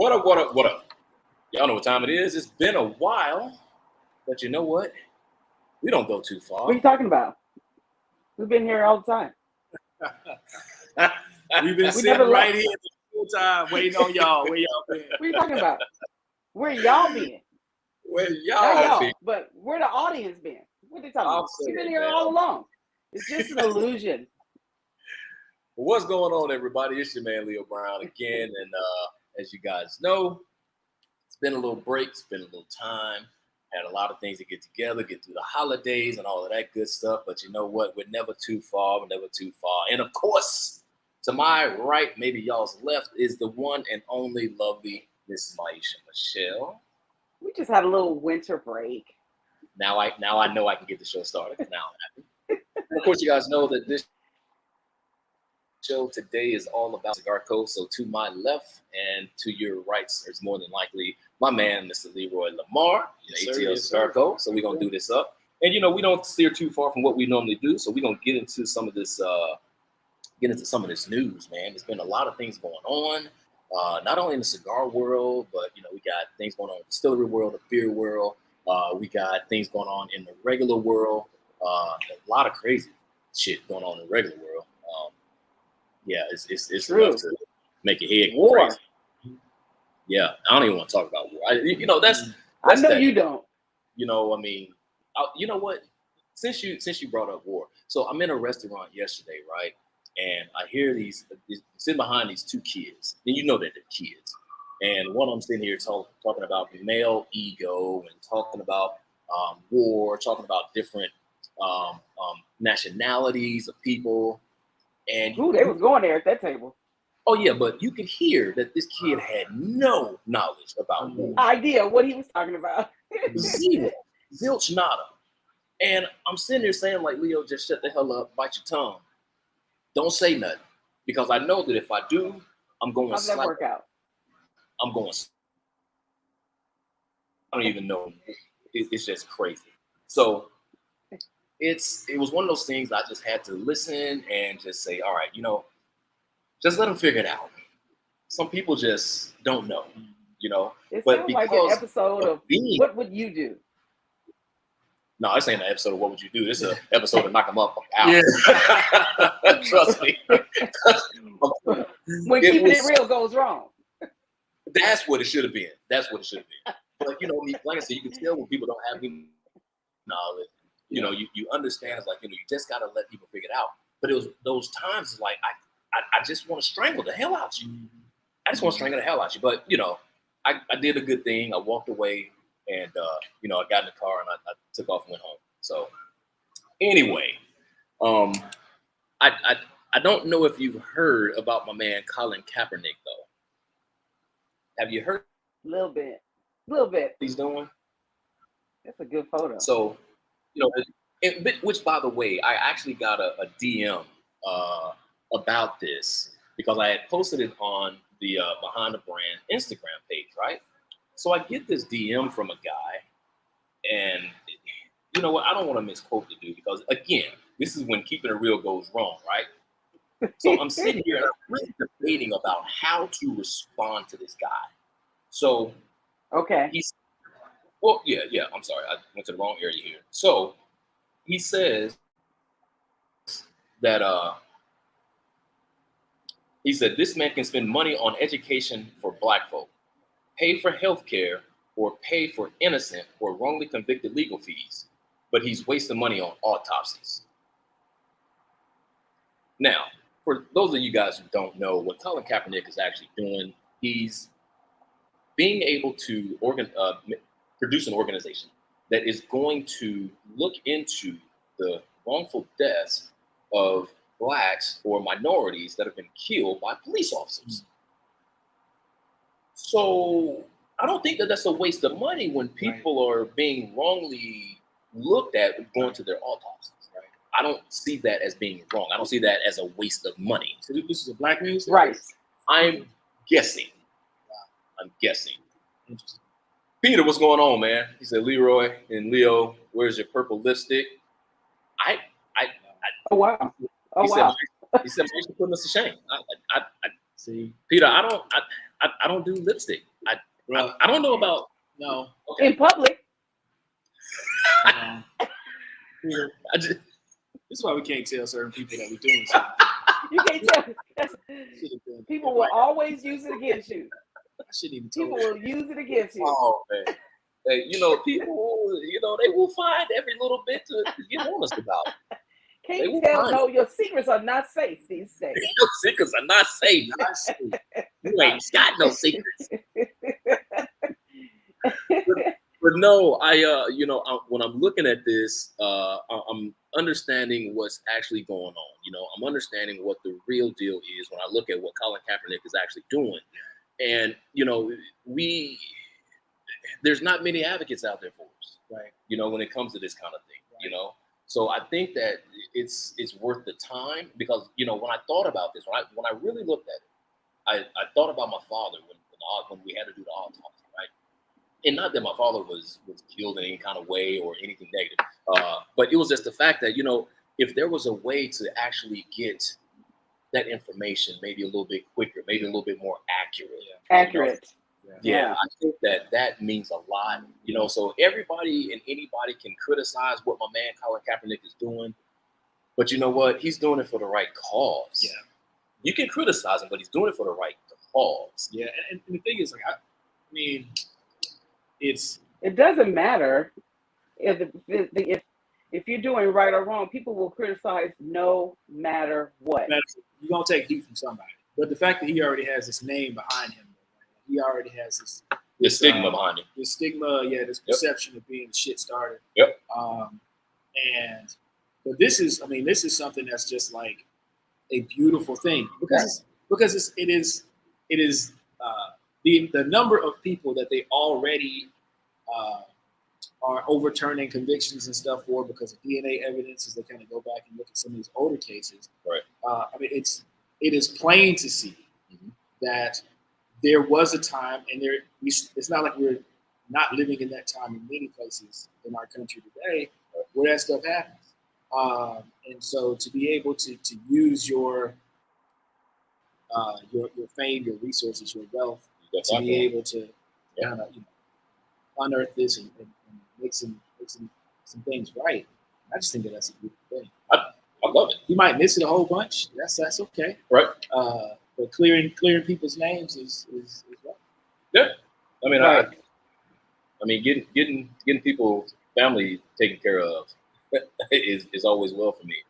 What up, what up, what up? Y'all know what time it is. It's been a while, but you know what? We don't go too far. What are you talking about? We've been here all the time. We've been sitting right here the whole time waiting on y'all. Where y'all been? What are you talking about? Where y'all been? Where y'all been? But where the audience been? What are they talking about? We've been here all along. It's just an illusion. What's going on, everybody? It's your man Leo Brown again, and as you guys know, it's been a little break. It's been a little time. Had a lot of things to get together, get through the holidays and all of that good stuff. But you know what? We're never too far. We're never too far. And of course, to my right, maybe y'all's left, is the one and only lovely Miss Maisha Michelle. We just had a little winter break. Now I know I can get the show started. Now I'm happy. And of course, you guys know that this show today is all about Cigar Co. So to my left and to your right is more than likely my man, Mr. Leroy Lamar, ATL Cigar Co. So we're gonna do this up, and you know we don't steer too far from what we normally do. So we're gonna get into some of this, news, man. There's been a lot of things going on, not only in the cigar world, but you know we got things going on in the distillery world, the beer world. We got things going on in the regular world. A lot of crazy shit going on in the regular world. Yeah, it's enough to make your head go crazy. Yeah, I don't even want to talk about war. That's I know that. You don't. You know, I mean, you know what? Since you brought up war, so I'm in a restaurant yesterday, right? And I hear these sitting behind these two kids, and you know that they're kids. And one of them sitting here talking about male ego and talking about war, talking about different nationalities of people. And they was going there at that table. Oh yeah, but you could hear that this kid had no knowledge about war. Idea what he was talking about. Zero. Zilch nada. And I'm sitting there saying, like, Leo, just shut the hell up, bite your tongue. Don't say nothing. Because I know that if I do, I'm going to slap. How'd that work out? I'm going to. I don't even know. It's just crazy. So it was one of those things I just had to listen and just say, all right, just let them figure it out. Some people just don't know, It but sounds like an episode of What Would You Do? No, this ain't an episode of What Would You Do. This is an episode of Knock Them Up Out. Yeah. Trust me. When keeping it real goes wrong. That's what it should have been. That's what it should have been. But, like I said, you can tell when people don't have any knowledge. You understand. It's like, you just got to let people figure it out. But it was those times, it's like, I just want to strangle the hell out you. I just want to strangle the hell out you. But, I did a good thing. I walked away and, I got in the car and I took off and went home. So anyway, I don't know if you've heard about my man, Colin Kaepernick, though. Have you heard? A little bit. What he's doing? That's a good photo. So, which, by the way, I actually got a DM about this because I had posted it on the Behind the Brand Instagram page, right? So I get this DM from a guy, and you know what? I don't want to misquote the dude because, again, this is when keeping it real goes wrong, right? So I'm sitting here and I'm really debating about how to respond to this guy. So, okay. I'm sorry. I went to the wrong area here. So he says that he said this man can spend money on education for black folk, pay for health care, or pay for innocent or wrongly convicted legal fees, but he's wasting money on autopsies. Now, for those of you guys who don't know what Colin Kaepernick is actually doing, he's being able to produce an organization that is going to look into the wrongful deaths of blacks or minorities that have been killed by police officers. So I don't think that that's a waste of money when people are being wrongly looked at going to their autopsies. Right? I don't see that as being wrong. I don't see that as a waste of money. So this is a black news? Right. I'm guessing. Interesting. Peter, what's going on, man? He said, Leroy and Leo, where's your purple lipstick? Oh, wow. He said, "You're putting us to shame." I see, Peter. I don't do lipstick. I don't know about in public. This is why we can't tell certain people that we're doing something. You can't tell. People will always use it against you. I shouldn't even. People will use it against you. Oh man, hey, people, they will find every little bit to get honest about. Can't tell. No, your secrets are not safe these days. Your secrets are not safe. You ain't got no secrets. But no, when I'm looking at this, I'm understanding what's actually going on. I'm understanding what the real deal is when I look at what Colin Kaepernick is actually doing. And, there's not many advocates out there for us, right? When it comes to this kind of thing, right. So I think that it's worth the time because, when I thought about this, when I really looked at it, I thought about my father when we had to do the autopsy, right? And not that my father was killed in any kind of way or anything negative, but it was just the fact that, if there was a way to actually get that information maybe a little bit quicker, maybe a little bit more accurate. Accurate. Yeah, I think that means a lot, so everybody and anybody can criticize what my man Colin Kaepernick is doing, but you know what? He's doing it for the right cause. Yeah. You can criticize him, but he's doing it for the right cause. Yeah, and the thing is, it doesn't matter if you're doing right or wrong. People will criticize no matter what. You're gonna take heat from somebody, but the fact that he already has this name behind him, he already has this stigma behind him. This stigma, this perception of being a shit starter. Yep. But this is something that's just like a beautiful thing because it is the number of people that they already are overturning convictions and stuff for because of DNA evidence as they kind of go back and look at some of these older cases. Right. It is plain to see that there was a time, and it's not like we're not living in that time in many places in our country today where that stuff happens. And so to be able to use your fame, your resources, your wealth, to be able to kind of unearth this and make some things right. I just think that's a beautiful thing. I love it. He might miss it a whole bunch. That's okay. Right. But clearing people's names is right. Yeah. Getting people's family taken care of is always well for me.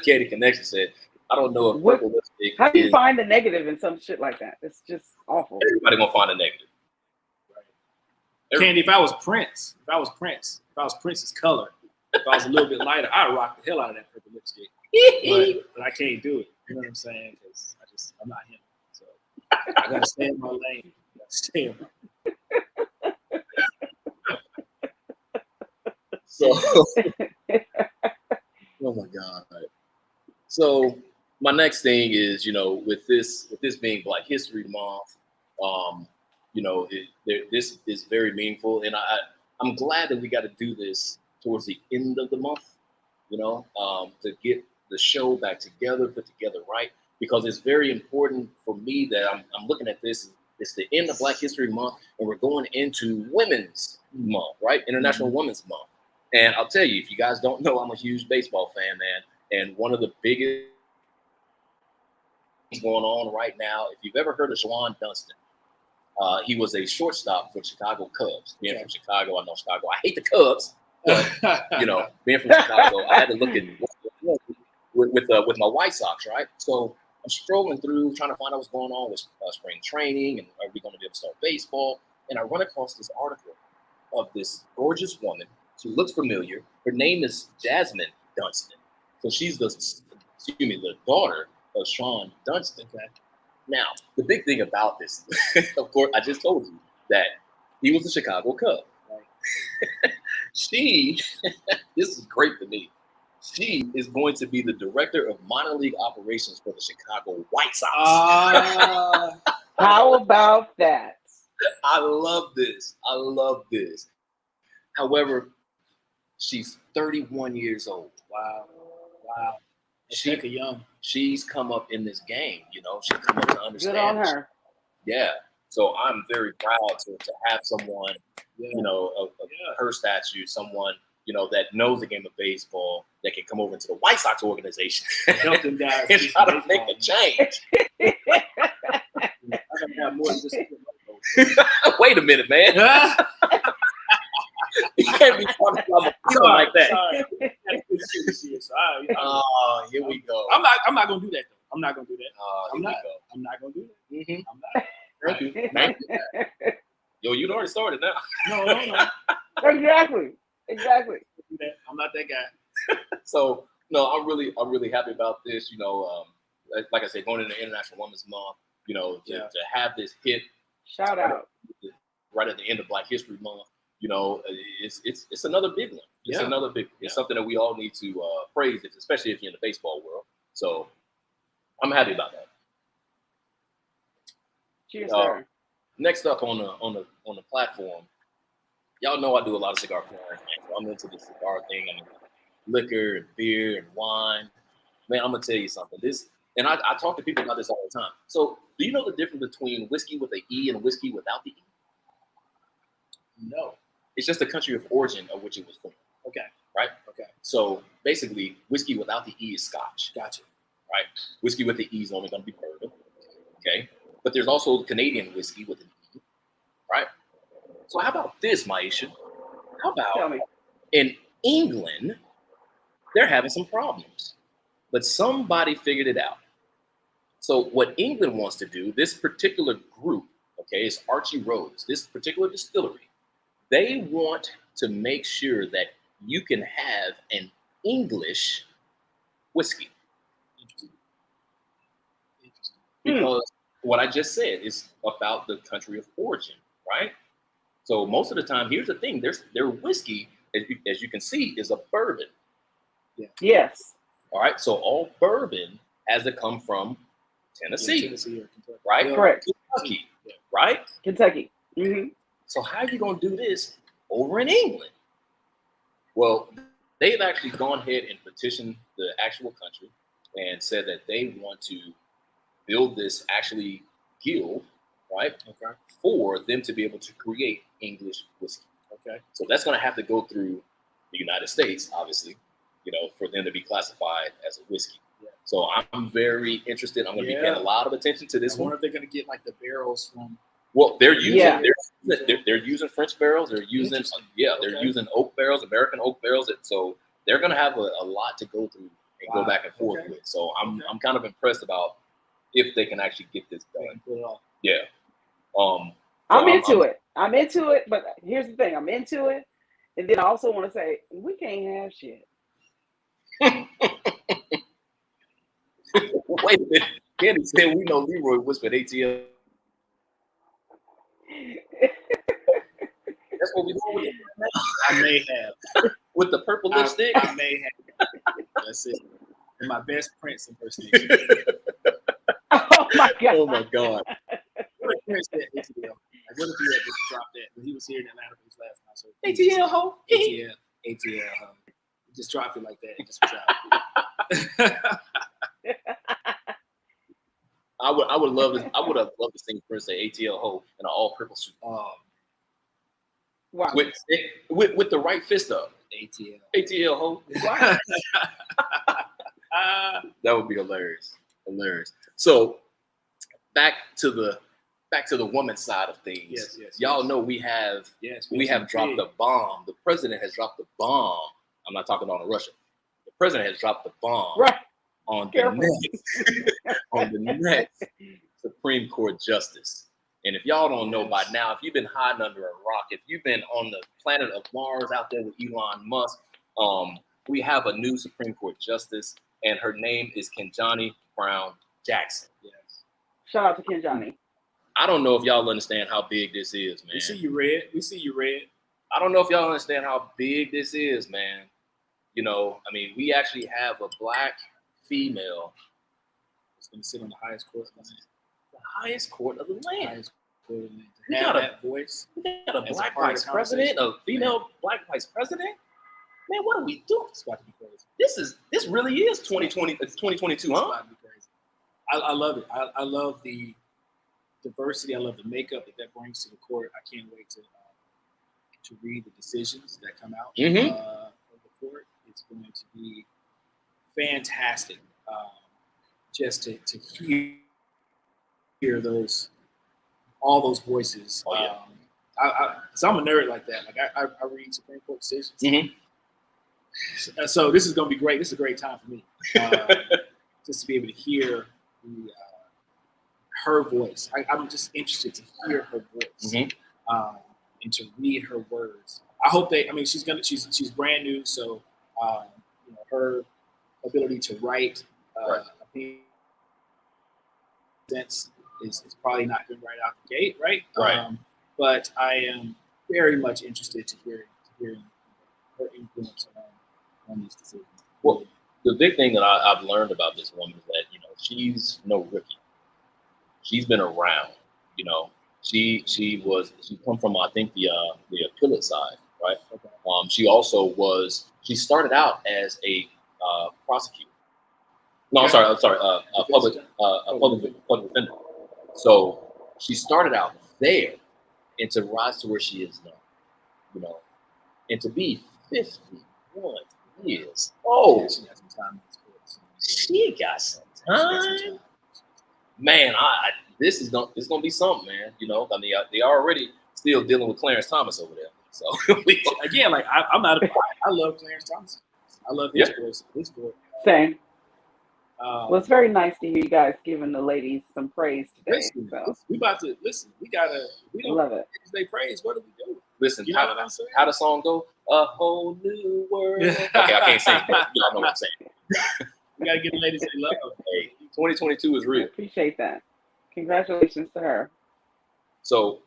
Katie Connection said, I don't know if purple lipstick. How do you find the negative in some shit like that? It's just awful. Everybody gonna find a negative. Right. Candy, if I was Prince's color, if I was a little bit lighter, I'd rock the hell out of that purple lipstick. but I can't do it. You know what I'm saying? Because I'm not him. So I gotta stay in my lane. So, oh my God. So my next thing is, with this being Black History Month, this is very meaningful, and I'm glad that we got to do this towards the end of the month, to get the show back together, put together right, because it's very important for me that I'm looking at this. It's the end of Black History Month, and we're going into Women's Month, right? International Women's Month. And I'll tell you, if you guys don't know, I'm a huge baseball fan, man. And one of the biggest things going on right now, if you've ever heard of Shawan Dunston, he was a shortstop for Chicago Cubs. Being from Chicago, I know Chicago. I hate the Cubs, but being from Chicago, I had to look at with my White Sox, right? So I'm strolling through trying to find out what's going on with spring training and are we going to be able to start baseball? And I run across this article of this gorgeous woman. She looks familiar. Her name is Jasmine Dunston. So she's the daughter of Sean Dunston. Okay? Now, the big thing about this, of course, I just told you that he was a Chicago Cub. Right? This is great for me. She is going to be the director of minor league operations for the Chicago White Sox. How about that? I love this. However, she's 31 years old. Wow. She's come up in this game, She's come up to understand. Good on her. Yeah. So I'm very proud to have someone, you know, of her statue, someone, you know, that knows the game of baseball, that can come over into the White Sox organization help them guys and try to make a change. I gotta have more than just Wait a minute, man. You can't be talking about people like that. Sorry. Oh, here we go. I'm not gonna do that though. I'm not gonna do that. I'm not gonna do that. Mm-hmm. I'm not. Thank you. Thank you. Yo, you'd already started now. No. Exactly. I'm not that guy. So no, I'm really happy about this. You know, like I said, going into International Women's Month, you know, to have this hit. Shout out. Right at the end of Black History Month, you know, it's another big one. It's another big. It's something that we all need to praise, especially if you're in the baseball world. So I'm happy about that. Cheers, sir. Next up on the platform, y'all know I do a lot of cigar pouring. So I'm into the cigar thing. I'm into liquor and beer and wine. Man, I'm gonna tell you something. And I talk to people about this all the time. So do you know the difference between whiskey with an E and whiskey without the E? No. It's just the country of origin of which it was formed. Okay. Right? Okay. So basically, whiskey without the E is Scotch. Gotcha. Right? Whiskey with the E is only going to be bourbon. Okay. But there's also Canadian whiskey with an E. Right? So how about this, Maisha? How about in England, they're having some problems, but somebody figured it out. So what England wants to do, this particular group, okay, is Archie Rose, this particular distillery, they want to make sure that you can have an English whiskey. Because what I just said is about the country of origin, right? So most of the time, here's the thing, their whiskey, as you can see, is a bourbon. Yeah. Yes. All right, so all bourbon has to come from Tennessee, Tennessee or Kentucky. right? Yeah. Correct. Kentucky, right? Kentucky. Mm-hmm. So how are you going to do this over in England? Well, they've actually gone ahead and petitioned the actual country and said that they want to build this actually guild, right? Okay. For them to be able to create English whiskey. Okay. So that's going to have to go through the United States, obviously, you know, for them to be classified as a whiskey. Yeah. So I'm very interested. I'm going to be paying a lot of attention to this one. I wonder if they're going to get like the barrels from. Well, they're using they're using French barrels. They're using they're using oak barrels, American oak barrels. So they're going to have a lot to go through and go back and forth with. So I'm kind of impressed about if they can actually get this done. Pull it off. Yeah. I'm into it. I'm into it, but here's the thing: I'm into it, and then I also want to say we can't have shit. Wait a minute. Candy said we know Leroy whispered ATL. That's what we doing with it now. I may have. With the purple lipstick? I may have. That's it. And my best Prince impersonation. Oh my God. Oh my God. What if Prince said ATL? Like, what if he had just dropped that when he was here in Atlanta for his last concert? ATL ho. ATL ho. He just dropped it like that. He just dropped it. I would have loved to sing Prince say ATL ho in an all purple suit. Wow. With the right fist up. ATL ho. Wow. That would be hilarious. So back to the woman's side of things. Yes. Y'all know we have dropped the bomb. The president has dropped the bomb. I'm not talking on Russia. The president has dropped the bomb on the next Supreme Court justice. And if y'all don't know by now, if you've been hiding under a rock, if you've been on the planet of Mars out there with Elon Musk, we have a new Supreme Court justice, and her name is Ketanji Brown Jackson. Yes. Shout out to Ketanji. I don't know if y'all understand how big this is, man. We see you red. I don't know if y'all understand how big this is, man. You know, I mean, we actually have a black female that's going to sit on the highest court of the land. The highest court of the land. We got a voice. We got a black vice president, a female black vice president. Man, what are we doing? It's about to be crazy. This really is 2020. It's 2022, huh? It's about to be crazy. I love it. I love the diversity. I love the makeup that brings to the court. I can't wait to read the decisions that come out of the court. It's going to be fantastic just to hear all those voices. Oh, yeah. So I'm a nerd like that. Like I read Supreme Court decisions. So this is going to be great. This is a great time for me, just to be able to hear her voice. I'm just interested to hear her voice and to read her words. I hope she's brand new, so her ability to write is probably not good right out the gate, right? But I am very much interested to hearing her influence on these decisions. Well, the big thing that I've learned about this woman is that she's no rookie. She's been around. She come from I think the appellate side, right? Okay. She started out as a prosecutor. No, I'm sorry, a public defender. So she started out there, and to rise to where she is now, and to be 51 years old. She got some time. She got some time. Man, this is gonna be something, man. They already still dealing with Clarence Thomas over there. So again, like I love Clarence Thomas. I love his voice. His voice. Same. Well, it's very nice to hear you guys giving the ladies some praise today. We about to listen. We don't love it. They praise. What do we do? Listen, you know what I'm saying? How the song go? A whole new world. Okay, I can't sing, but y'all know what I'm saying. We gotta get the ladies they love. Hey, 2022 is real. I appreciate that. Congratulations to her. So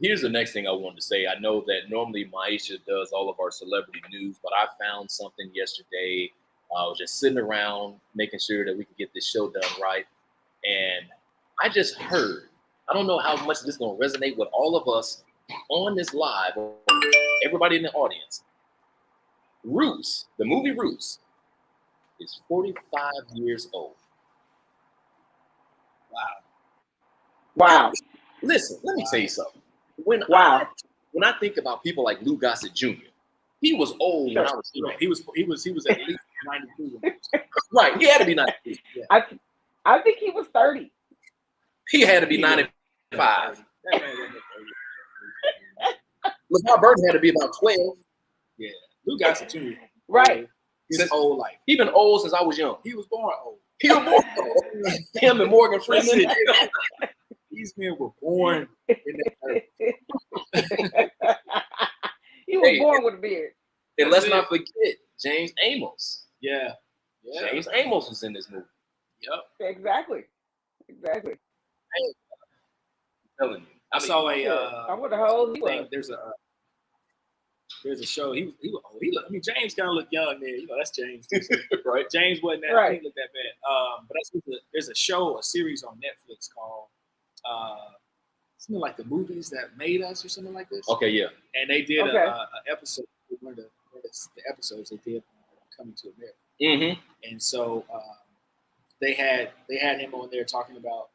here's the next thing I wanted to say. I know that normally Maisha does all of our celebrity news, but I found something yesterday. I was just sitting around making sure that we could get this show done right. And I just heard, I don't know how much this is going to resonate with all of us on this live, or everybody in the audience. Roots, the movie Roots, is 45 years old. Wow. Listen, let me tell you something. When I think about people like Lou Gossett Jr., he was old when I was young. He was at least 92. Right, he had to be 92. I think he was 30. He had to be 95. LeVar Burton had to be about 12. Yeah, Lou Gossett Jr. Right. His whole life. He been old since I was young. He was born old. He was born old. Him and Morgan Freeman. These men were born in that He was born with a beard. And let's not forget James Amos. Yeah. James Amos was in this movie. Yep. Exactly. I'm telling you. I saw I wonder how old he was. There's a show. He James kind of looked young there. That's James, right? James wasn't that. Right. He didn't look that bad. But there's a series on Netflix called something like The Movies That Made Us or something like this. Okay, yeah. And they did an episode. One of the episodes they did Coming to America. Mm-hmm. And so they had him on there talking about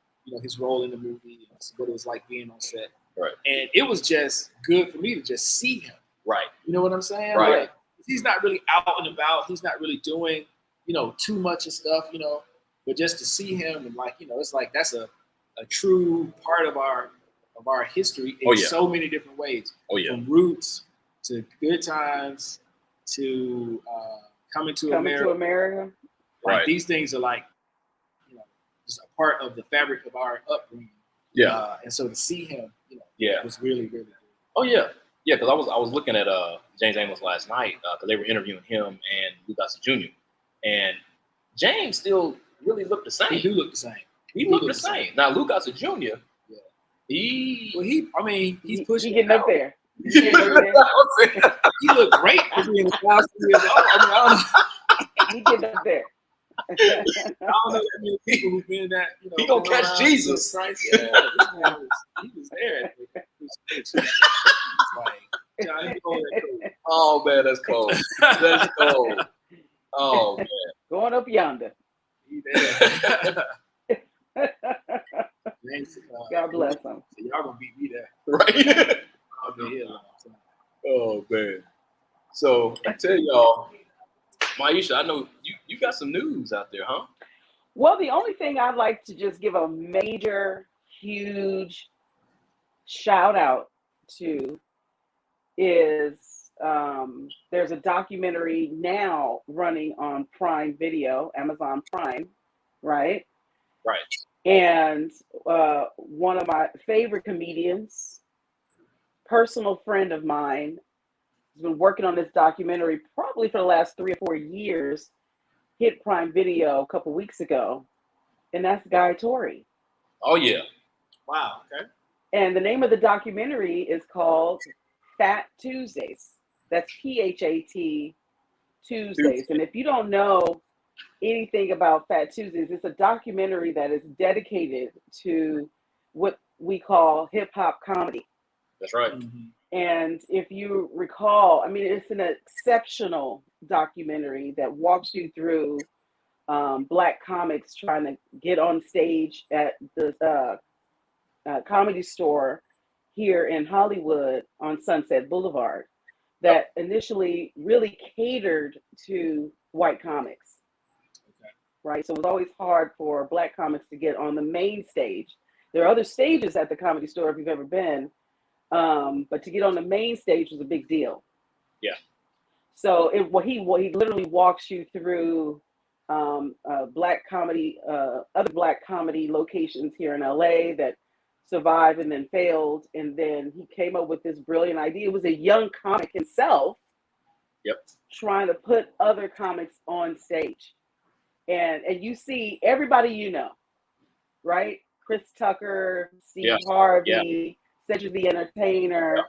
his role in the movie and what it was like being on set. Right. And it was just good for me to just see him. Right. You know what I'm saying? Right. Like, he's not really out and about. He's not really doing too much of stuff. But just to see him and it's like that's a true part of our history in so many different ways. Oh yeah. From Roots to Good Times to Coming to America. Like these things are like just a part of the fabric of our upbringing. Yeah. And so to see him, was really, really good. Oh yeah. Yeah, because I was looking at James Amos last night because they were interviewing him and Lou Gossett Jr. And James still really looked the same. He do look the same. He looked the same. Now Lou Gossett Jr. He's pushing. He getting up there. He looked great for being 1,000 years old. I don't know. He getting up there. I don't know that many people who've been in that. He gonna catch Jesus. Christ. Yeah, he was there. It's like, oh man, that's cold. That's cold. Oh man, going up yonder. Yeah, Thanks, God bless them. So y'all gonna beat me there, Right? I've been here a long time. Oh man. So I tell y'all, Maisha, I know you got some news out there, huh? Well, the only thing I'd like to just give a major, huge shout out to is there's a documentary now running on Prime Video, Amazon Prime, right? Right. And one of my favorite comedians, personal friend of mine, has been working on this documentary probably for the last 3 or 4 years, hit Prime Video a couple weeks ago, and that's Guy Torrey. Oh yeah. Wow. Okay. And the name of the documentary is called Fat Tuesdays. That's PHAT Tuesdays. And if you don't know anything about Fat Tuesdays, it's a documentary that is dedicated to what we call hip hop comedy. That's right. Mm-hmm. And if you recall, I mean, it's an exceptional documentary that walks you through Black comics trying to get on stage at the Comedy Store here in Hollywood on Sunset Boulevard that initially really catered to white comics. Okay. Right? So it was always hard for Black comics to get on the main stage. There are other stages at the Comedy Store if you've ever been, but to get on the main stage was a big deal. Yeah. So he literally walks you through Black comedy, other Black comedy locations here in LA that survived and then failed, and then he came up with this brilliant idea. It was a young comic himself, trying to put other comics on stage, and you see everybody you know, right? Chris Tucker, Steve Harvey, Cedric the Entertainer. Yeah.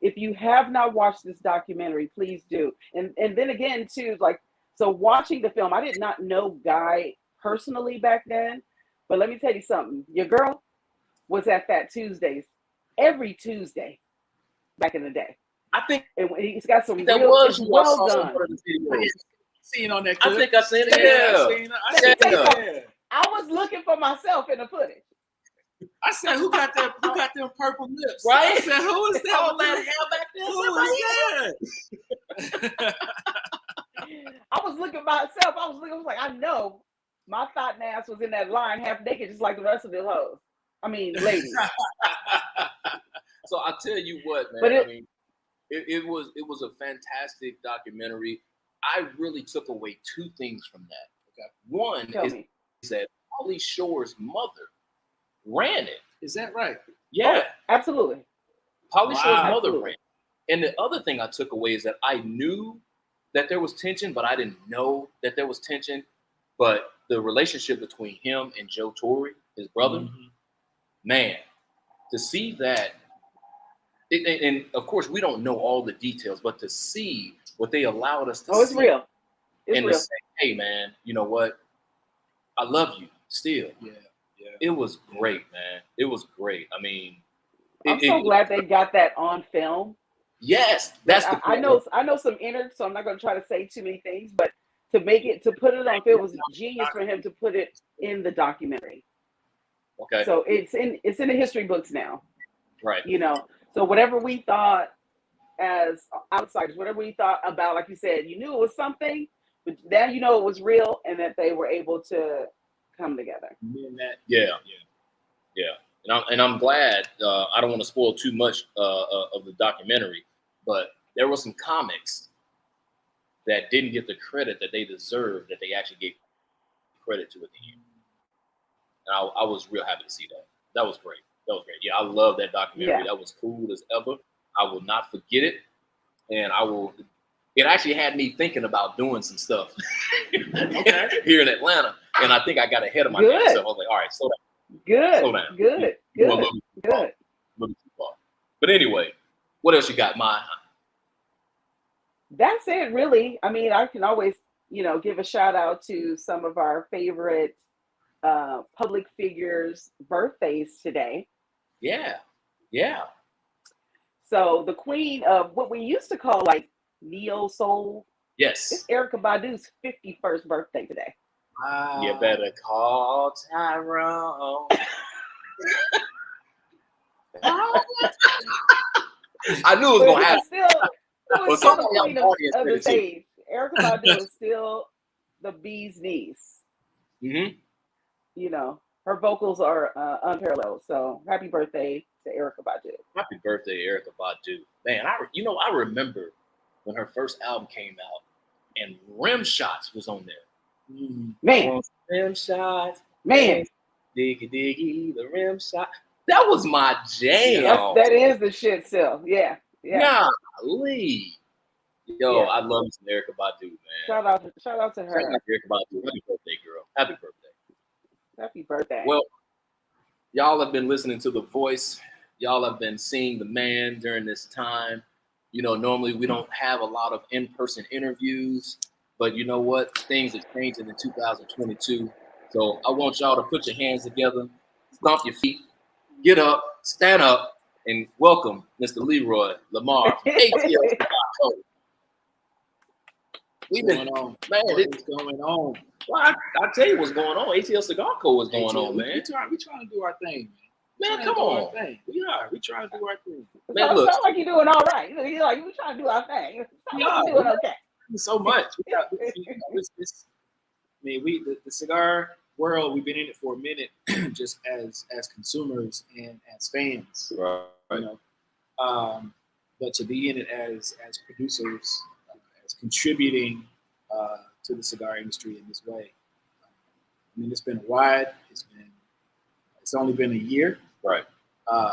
If you have not watched this documentary, please do. And then again too, like, so watching the film, I did not know Guy personally back then, but let me tell you something. Your girl was at Fat Tuesdays every Tuesday back in the day. I think he's got some that real, was it's well done. Seen on that clip. I think I seen it. Yeah. I was looking for myself in the footage. I said, who got them purple lips? Right? I said, who is that? All that hair back there. Who is that? I was looking myself. I was like, I know my thought ass was in that line half naked, just like the rest of the hoes. I mean, ladies. So I'll tell you what, man. But it was a fantastic documentary. I really took away two things from that. Okay. One is that Pauly Shore's mother ran it. Is that right? Yeah. Oh, absolutely. Pauly Shore's mother ran it. And the other thing I took away is that I knew that there was tension, but I didn't know that there was tension. But the relationship between him and Joe Torre, his brother, man, to see that, and of course we don't know all the details, but to see what they allowed us to see. Oh, it's real. It's and real. to say, hey, man, you know what? I love you still. Yeah. It was great, man. It was great. I mean, I'm so glad they got that on film. Yes, that's the point. I know some innards, so I'm not going to try to say too many things, but to put it on film was genius for him to put it in the documentary. Okay. So it's in the history books now. Right. You know, so whatever we thought as outsiders, whatever we thought about, like you said, you knew it was something, but now you know it was real and that they were able to come together. Yeah. And I'm glad. I don't want to spoil too much of the documentary, but there were some comics that didn't get the credit that they deserved, that they actually gave credit to at the end. And I was real happy to see that. That was great. Yeah, I love that documentary. Yeah. That was cool as ever. I will not forget it, and it actually had me thinking about doing some stuff here in Atlanta, and I think I got ahead of my damn self. I was like, all right, slow down. Good. But anyway, what else you got, Ma? That's it, really. I mean, I can always, give a shout out to some of our favorite public figures' birthdays today. Yeah. So the queen of what we used to call like neo soul. Yes. It's Erykah Badu's 51st birthday today. You better call Tyrone. I knew it was But gonna it happen. was still, it But was still the somebody on queen the of audience the said it too. stage. Erica Badu is still the bee's knees. Mm-hmm. You know, her vocals are unparalleled. So happy birthday to Erica Badu. Happy birthday, Erica Badu. Man, I remember when her first album came out, and Rim Shots was on there. Man, Rim Shots, man, diggy diggy, the rim shot. That was my jam. that is the shit still. Yeah, yeah. Golly. Yo, Yeah. I love me some Erica Badu, man. Shout out to Shout out her. to Erica Badu. Happy birthday, girl. Happy birthday. Happy birthday. Well, y'all have been listening to The Voice. Y'all have been seeing the man during this time. You know, normally we don't have a lot of in-person interviews, but you know what? Things are changing in 2022. So I want y'all to put your hands together, stomp your feet, get up, stand up, and welcome Mr. Leroy Lamar from ATL Cigar Company. We've been going on, man. What's going on? Well, I tell you what's going on. ATL Cigar Co. is going on, man. We trying to do our thing, man. Come on, we trying to do our thing. Man, look, sound like you're doing all right. You're like you trying to do our thing. Sound like you're doing okay. So much. The cigar world. We've been in it for a minute, just as consumers and as fans, right. You know. But to be in it as producers, as contributing to the cigar industry in this way. I mean, it's been a ride. It's only been a year. Right.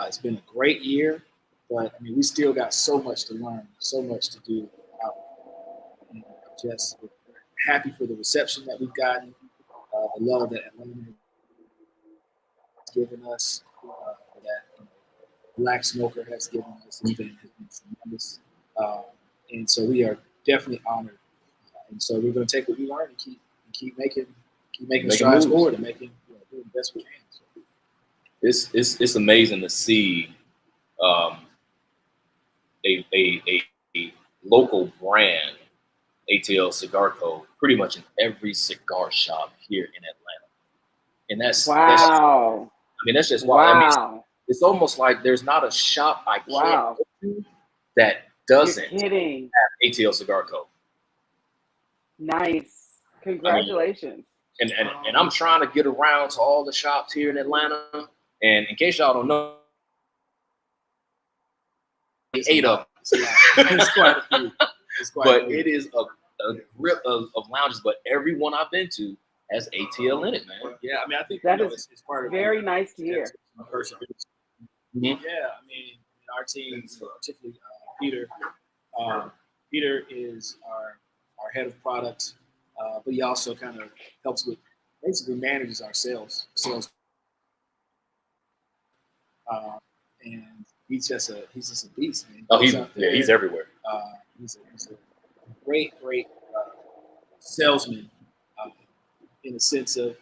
It's been a great year, but I mean, we still got so much to learn, so much to do. And just happy for the reception that we've gotten, the love that Atlanta has given us, that Black Smoker has given us. It's been tremendous, and so we are definitely honored. And so we're going to take what we learned and keep making strides forward and doing the best we can. So. It's amazing to see a local brand, ATL Cigar Co., pretty much in every cigar shop here in Atlanta, and that's wow. That's just wild. Wow. I mean, it's almost like there's not a shop I can't go to that doesn't have ATL Cigar Co. Nice. Congratulations. I mean, and I'm trying to get around to all the shops here in Atlanta. And in case y'all don't know, 8 of them. It's quite a few. But it is a grip of lounges. But every one I've been to has ATL in it, man. Yeah, I mean, I think that is it's part of very nice to hear. Yeah, I mean, our team, particularly Peter. Peter is our head of product, but he also kind of helps with, basically manages our sales. And he's just a beast, man. He's everywhere. He's a great salesman in the sense of,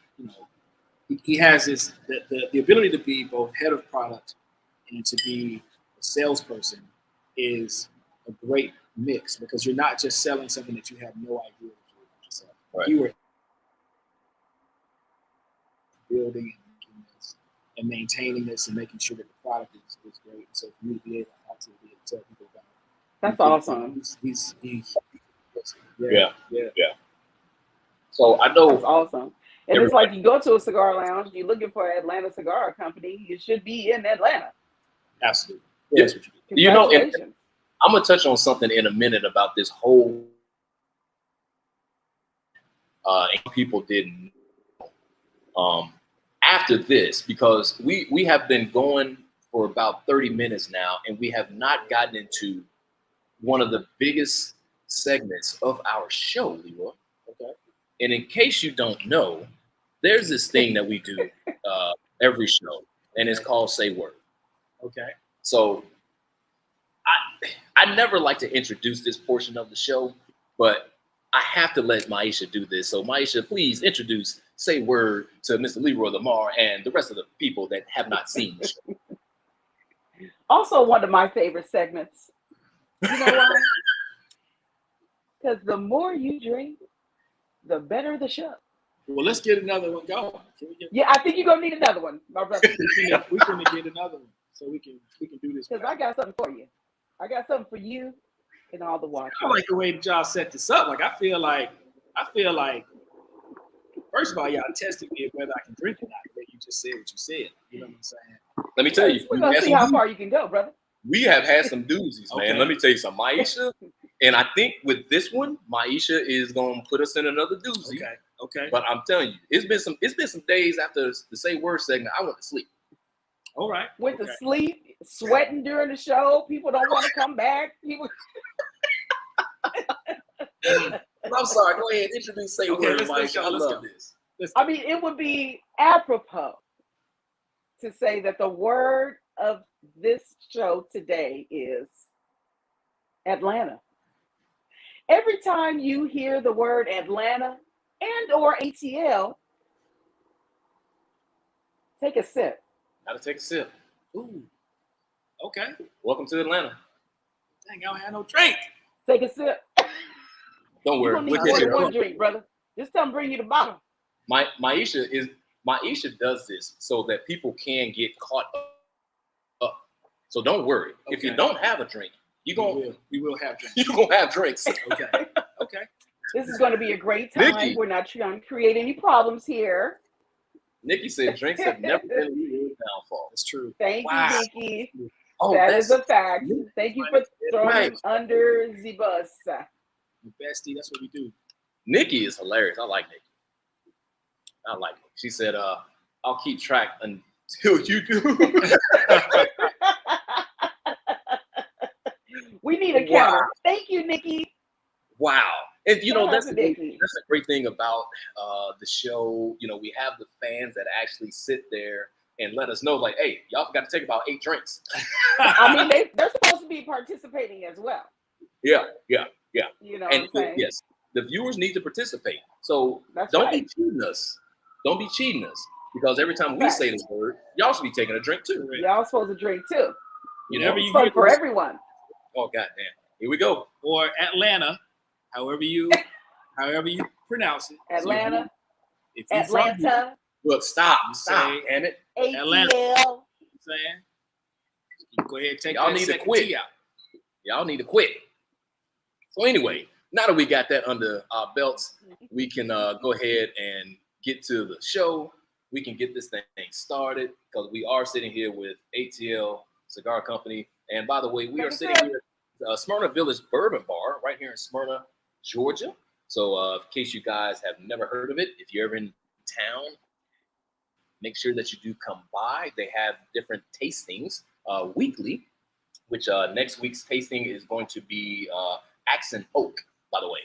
he has the ability to be both head of product and to be a salesperson is a great mix, because you're not just selling something that you have no idea what you're selling. Right. You were building and maintaining this and making sure that the product is great. So for you to be able to tell people about it. That's awesome. He's yeah. So I know that's awesome. And it's like you go to a cigar lounge, you're looking for Atlanta Cigar Company, you should be in Atlanta. Absolutely. Yeah. That's what you do. And I'm gonna touch on something in a minute about this whole people didn't after this, because we have been going for about 30 minutes now, and we have not gotten into one of the biggest segments of our show, Leroy. Okay. And in case you don't know, there's this thing that we do every show, and it's called Say Word. Okay. So I never like to introduce this portion of the show, but I have to let Maisha do this. So Maisha, please introduce Say Word to Mr. Leroy Lamar and the rest of the people that have not seen the show. Also one of my favorite segments. You know why? Because the more you drink, the better the show. Well, let's get another one going. Can we get, Yeah, I think you're gonna need another one, my brother. we finna get another one so we can do this. Because I got something for you. I got something for you and all the watchers. I like the way that y'all set this up. Like I feel like first of all, y'all tested me whether I can drink or not. But you just said what you said. You know what I'm saying? Let me tell you, We're gonna see how far you can go, brother. we have had some doozies, man. Okay. Let me tell you something, Maisha. And I think with this one, Maisha is gonna put us in another doozy. Okay. But I'm telling you, it's been some days after the Say Word segment, I went to sleep. All right. Went to sleep, sweating during the show. People don't want to come back. People. I'm sorry. Go ahead, introduce Say Word, let's Maisha. go, I let's love go. this. I mean, it would be apropos to say that the word of this show today is Atlanta. Every time you hear the word Atlanta and or ATL, take a sip. Gotta take a sip. Ooh. Okay. Welcome to Atlanta. Dang, I don't have no drink. Take a sip. Don't You're worry. gonna need We'll more get than you one up. drink, brother. Just tell them bring you the bottle. Maisha does this so that people can get caught up. So don't worry. If you Okay. don't have a drink, We will have drinks. you're gonna have drinks. Okay. Okay. This is going to be a great time. Nikki. We're not trying to create any problems here. Nikki said drinks have never been a real downfall. That's true. Thank Wow. you, Nikki. Oh, That that's is a fact. Thank you for throwing right. him under the bus. Bestie, that's what we do. Nikki is hilarious. I like Nikki. She said, I'll keep track until you do. We need a Wow. counter. Thank you, Nikki. Wow. And you know, Shout out that's to the Nikki. great thing about the show. You know, we have the fans that actually sit there and let us know, like, hey, y'all forgot to take about 8 drinks. I mean, they're supposed to be participating as well. Yeah. You know And what I'm saying? yes, the viewers need to participate. So That's don't right. be cheating us. Don't be cheating us. Because every time we Right. say this word, y'all should be taking a drink too. Y'all supposed to drink too. Whenever It's you fun hear for this, everyone. Oh, goddamn. Here we go. or Atlanta, however you pronounce it. Atlanta, If you're from here, Atlanta, Look, stop, say- damn it. Atlanta. ATL. saying, you go ahead and take Y'all that need to second quit. T out. Y'all need to quit. So anyway, now that we got that under our belts, we can go ahead and get to the show. We can get this thing started because we are sitting here with ATL Cigar Company. And by the way, we are sitting here at Smyrna Village Bourbon Bar right here in Smyrna, Georgia. So in case you guys have never heard of it, if you're ever in town, make sure that you do come by. They have different tastings weekly, which next week's tasting is going to be Accent Oak, by the way.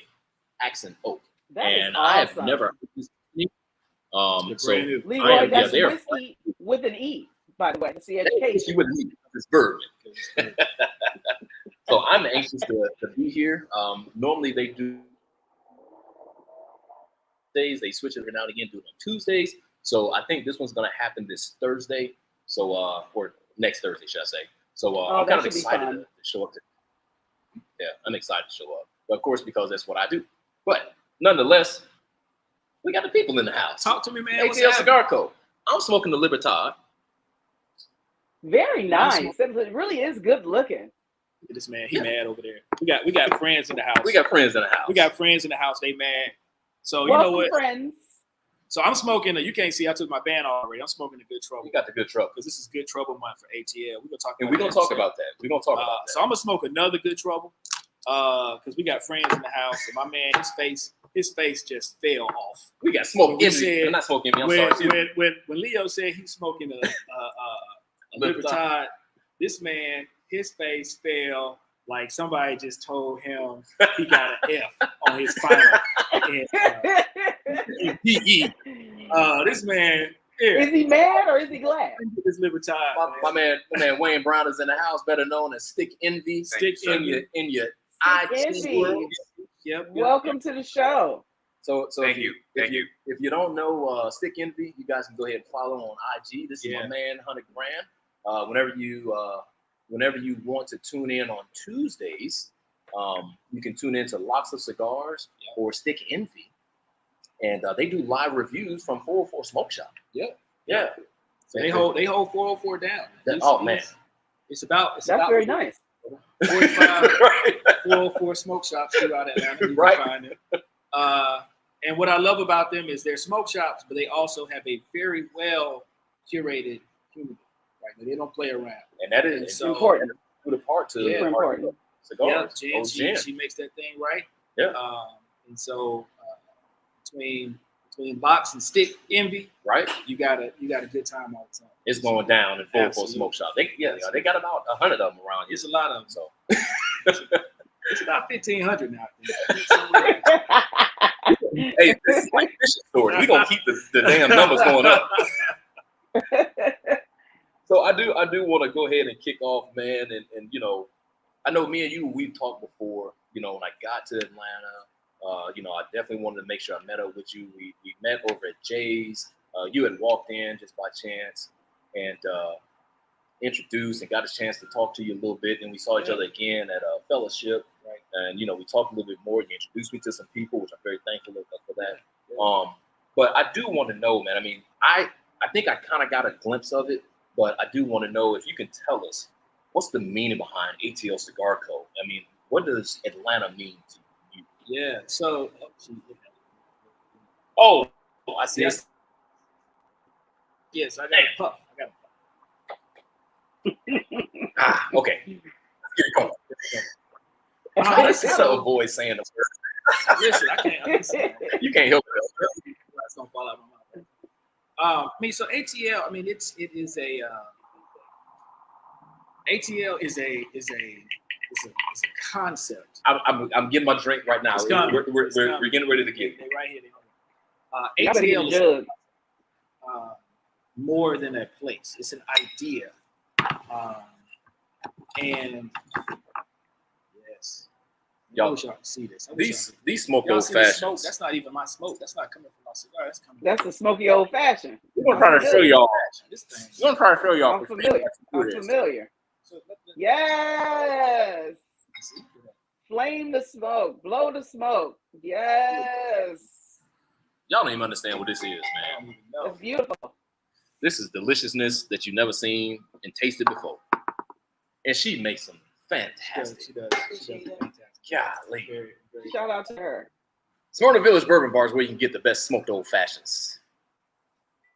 Accent Oak. That is And I have awesome. never heard this. They're So brand new. Leroy, that's they're whiskey with an E, by the way. It's the you education. wouldn't need this bourbon. So I'm anxious to be here. Normally they do days. They switch it every now and again, do it on Tuesdays. So I think this one's going to happen this Thursday. So or next Thursday, should I say? So I'm that kind of should be excited fun. to show up. Yeah, I'm excited to show up. But of course, because that's what I do. But nonetheless, we got the people in the house. Talk to me, man. What's ATL happening? Cigar Co. I'm smoking the Libertad. Very nice. It really is good looking. Look at this man. He mad over there. We got friends in the house. We got friends in the house. We got friends in the house. They mad. So you Welcome, know what? friends. So I'm smoking. You can't see. I took my band already. I'm smoking the Good Trouble We got the good trouble. because this is Good Trouble month for ATL. We're gonna talk. And we're going to talk about that. We're going to talk about that. So I'm gonna smoke another Good Trouble because we got friends in the house. And my man, his face just fell off. We got smoke We envy. said- Not smoke envy. I'm when, sorry. when Leo said he's smoking a Libertad, this man, his face fell like somebody just told him he got an F on his final in PE. This man here, Is he mad or is he glad? this Libertad. My man Wayne Brown is in the house, better known as Stick Envy. Stick in Envy. your Stick IG Envy. world. Yep. Welcome to the show. So Thank you. If you don't know Stick Envy, you guys can go ahead and follow on IG. This is Yeah. my man, 100 Grand. Whenever you want to tune in on Tuesdays, you can tune in to Lots of Cigars or Stick Envy. and they do live reviews from 404 Smoke Shop. Yeah. So They hold 404 down. Man, it's about That's very nice. 45 404 smoke shops throughout Atlanta. You can find them. And what I love about them is they're smoke shops, but they also have a very well curated community. Right? They don't play around, and that is so important. To the part to super important. Cigars. Yeah, Jen, she makes that thing right. Yeah. And so between box and stick envy, right? You got a good time all the time. It's going down in 404 Smoke Shop. They got about 100 of them around here. It's a lot of them. So it's about 1,500 now. Hey, this is like fishing story. We gonna keep the damn numbers going up. So I do want to go ahead and kick off, man, and you know, I know me and you, we've talked before. You know, when I got to Atlanta, you know, I definitely wanted to make sure I met up with you. We met over at Jay's. You had walked in just by chance and introduced and got a chance to talk to you a little bit. And we saw each other again at a fellowship. Right. And, you know, we talked a little bit more. You introduced me to some people, which I'm very thankful for that. Yeah. But I do want to know, man, I mean, I think I kind of got a glimpse of it, but I do want to know if you can tell us what's the meaning behind ATL Cigar Co. I mean, what does Atlanta mean to you? Yeah. So, I see. Yes, I got a puff. Okay. Get it going. Listen, so boy saying the word. Listen, I can't understand. You can't help it. That's gonna fall out of my mouth. I mean, so ATL. I mean, it is a ATL is a concept. I'm getting my drink right now. We're getting ready to get it. Right here. ATL is more than a place. It's an idea. And yes, y'all wish y'all could see this. These smoky old fashions. That's not even my smoke. That's not coming from my cigar. That's the smoky old fashioned. We're gonna try to show y'all this thing. We're gonna try to show y'all. I'm familiar. So, yes. Flame the smoke. Blow the smoke. Yes. Y'all don't even understand what this is, man. It's beautiful. This is deliciousness that you've never seen and tasted before. And she makes them fantastic. She does. Golly. Very. Shout out to her. Smyrna Village Bourbon Bar is where you can get the best smoked old fashions.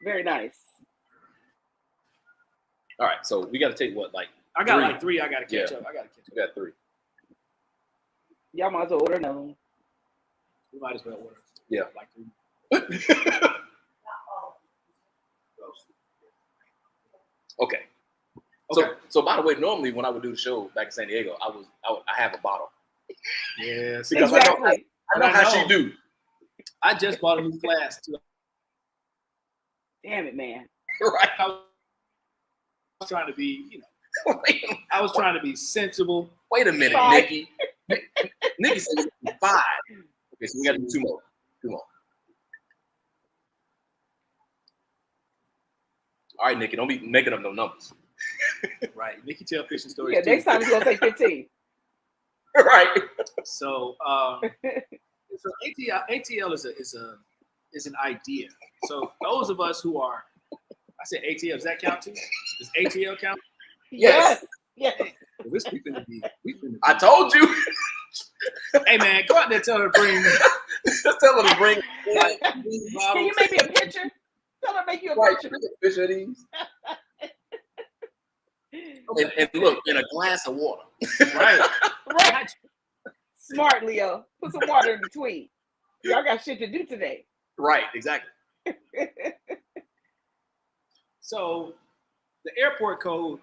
Very nice. All right, so we got to take what, like I got 3? Like 3. I got to catch up. We got 3. Y'all might as well order another one. We might as well order. Yeah, like 3. Okay. So by the way, normally when I would do the show back in San Diego, I have a bottle. Yes, because exactly. I know how she do. I just bought a new flask too. Damn it, man. Right. I was trying to be, I was trying to be sensible. Wait a minute, 5. Nikki. Nikki said 5. Okay, so we got to do 2 more. 2 more. All right, Nikki, don't be making up no numbers. Right. Nikki tell fishing stories. Yeah, next time he's gonna say 15. Right. So, so ATL is an idea. So those of us who are, I said ATL. Does that count too? Does ATL count? Yes. I told you. Hey man, go out there, tell her to bring. Tell her to bring. Can you make me a picture? Tell her to make you a picture. Picture of these. And look, in a glass of water. Right. Smart, Leo. Put some water in between. Y'all got shit to do today. Right, exactly. So, the airport code.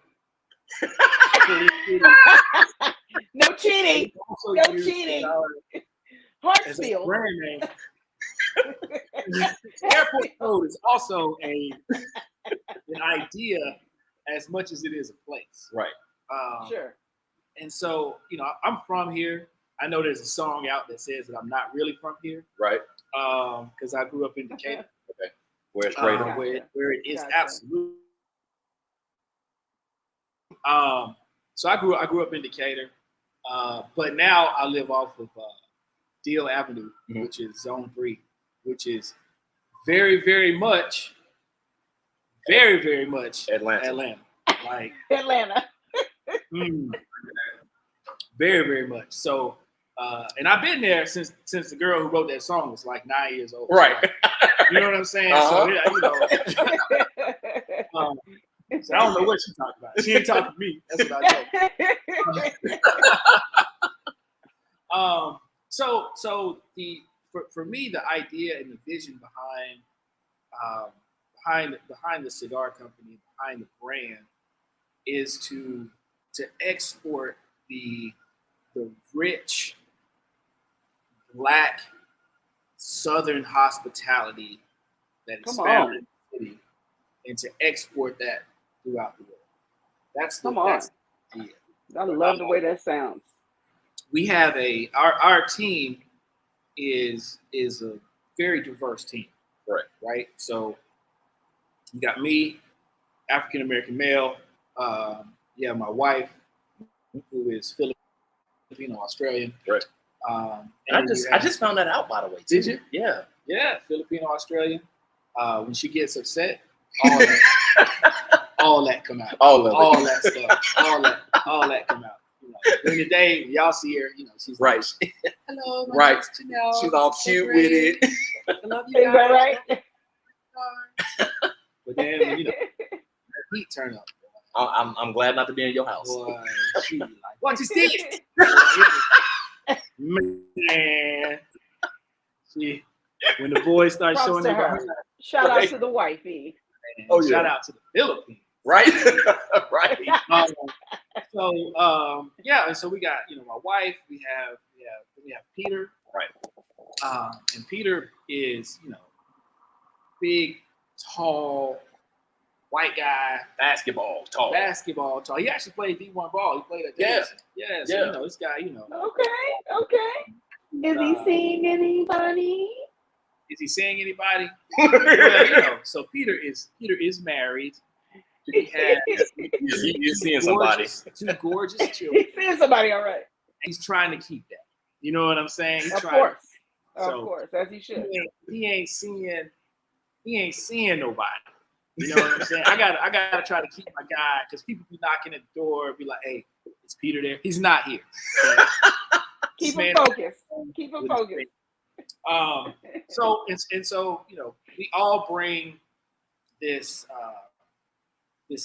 No cheating. No cheating. Hartsfield. Brand name. Airport code is also an idea as much as it is a place. Right. Sure. And so, I'm from here. I know there's a song out that says that I'm not really from here. Right. Because I grew up in Decatur. Okay. Where it's great. Where it is absolute. So I grew up in Decatur. But now I live off of Deal Avenue, which is Zone 3, which is very, very much, Atlanta. Like Atlanta. very, very much. So, and I've been there since the girl who wrote that song was like 9 years old. Right. So, you know what I'm saying? Uh-huh. So, yeah, so I don't know what she talked about. She didn't talk to me. That's what I know. So for me, the idea and the vision behind the cigar company, behind the brand, is to export the rich Black Southern hospitality that is found in the city, and to export that throughout the world. That's the idea. I love the way that sounds. We have our team is a very diverse team. Right. So you got me, African American male. You have my wife, who is Filipino Australian. Right. I just found that out, by the way. Did you? Yeah. Yeah, Filipino Australian. When she gets upset, all that come out. All that stuff. All that come out. You know, during the day, y'all see her. You know, she's right. Like, hello, my right. name's Janelle. She's all so cute great. with it. I love you guys. Is that right? But then, when, that heat turn up. I'm glad not to be in your house. Boy, she like, what is this? Man, she, when the boys start Props showing to their her. body, Shout out to the wifey. Oh, yeah. Shout out to the Philippines. Right. Right. And so we got my wife. We have Peter. Right. And Peter is big, tall, white guy. Basketball tall. He actually played D1 ball. He played at Davidson. Yeah. So this guy. Okay. Is he seeing anybody? Is he seeing anybody? Well, so Peter is married. He has He's seeing somebody. Two gorgeous children. He's seeing somebody, all right. He's trying to keep that. You know what I'm saying? Of course, as he should. He ain't seeing nobody. You know what I'm saying? I gotta try to keep my guy, because people be knocking at the door, be like, "Hey, is Peter there?" He's not here. So, keep him focused. So we all bring this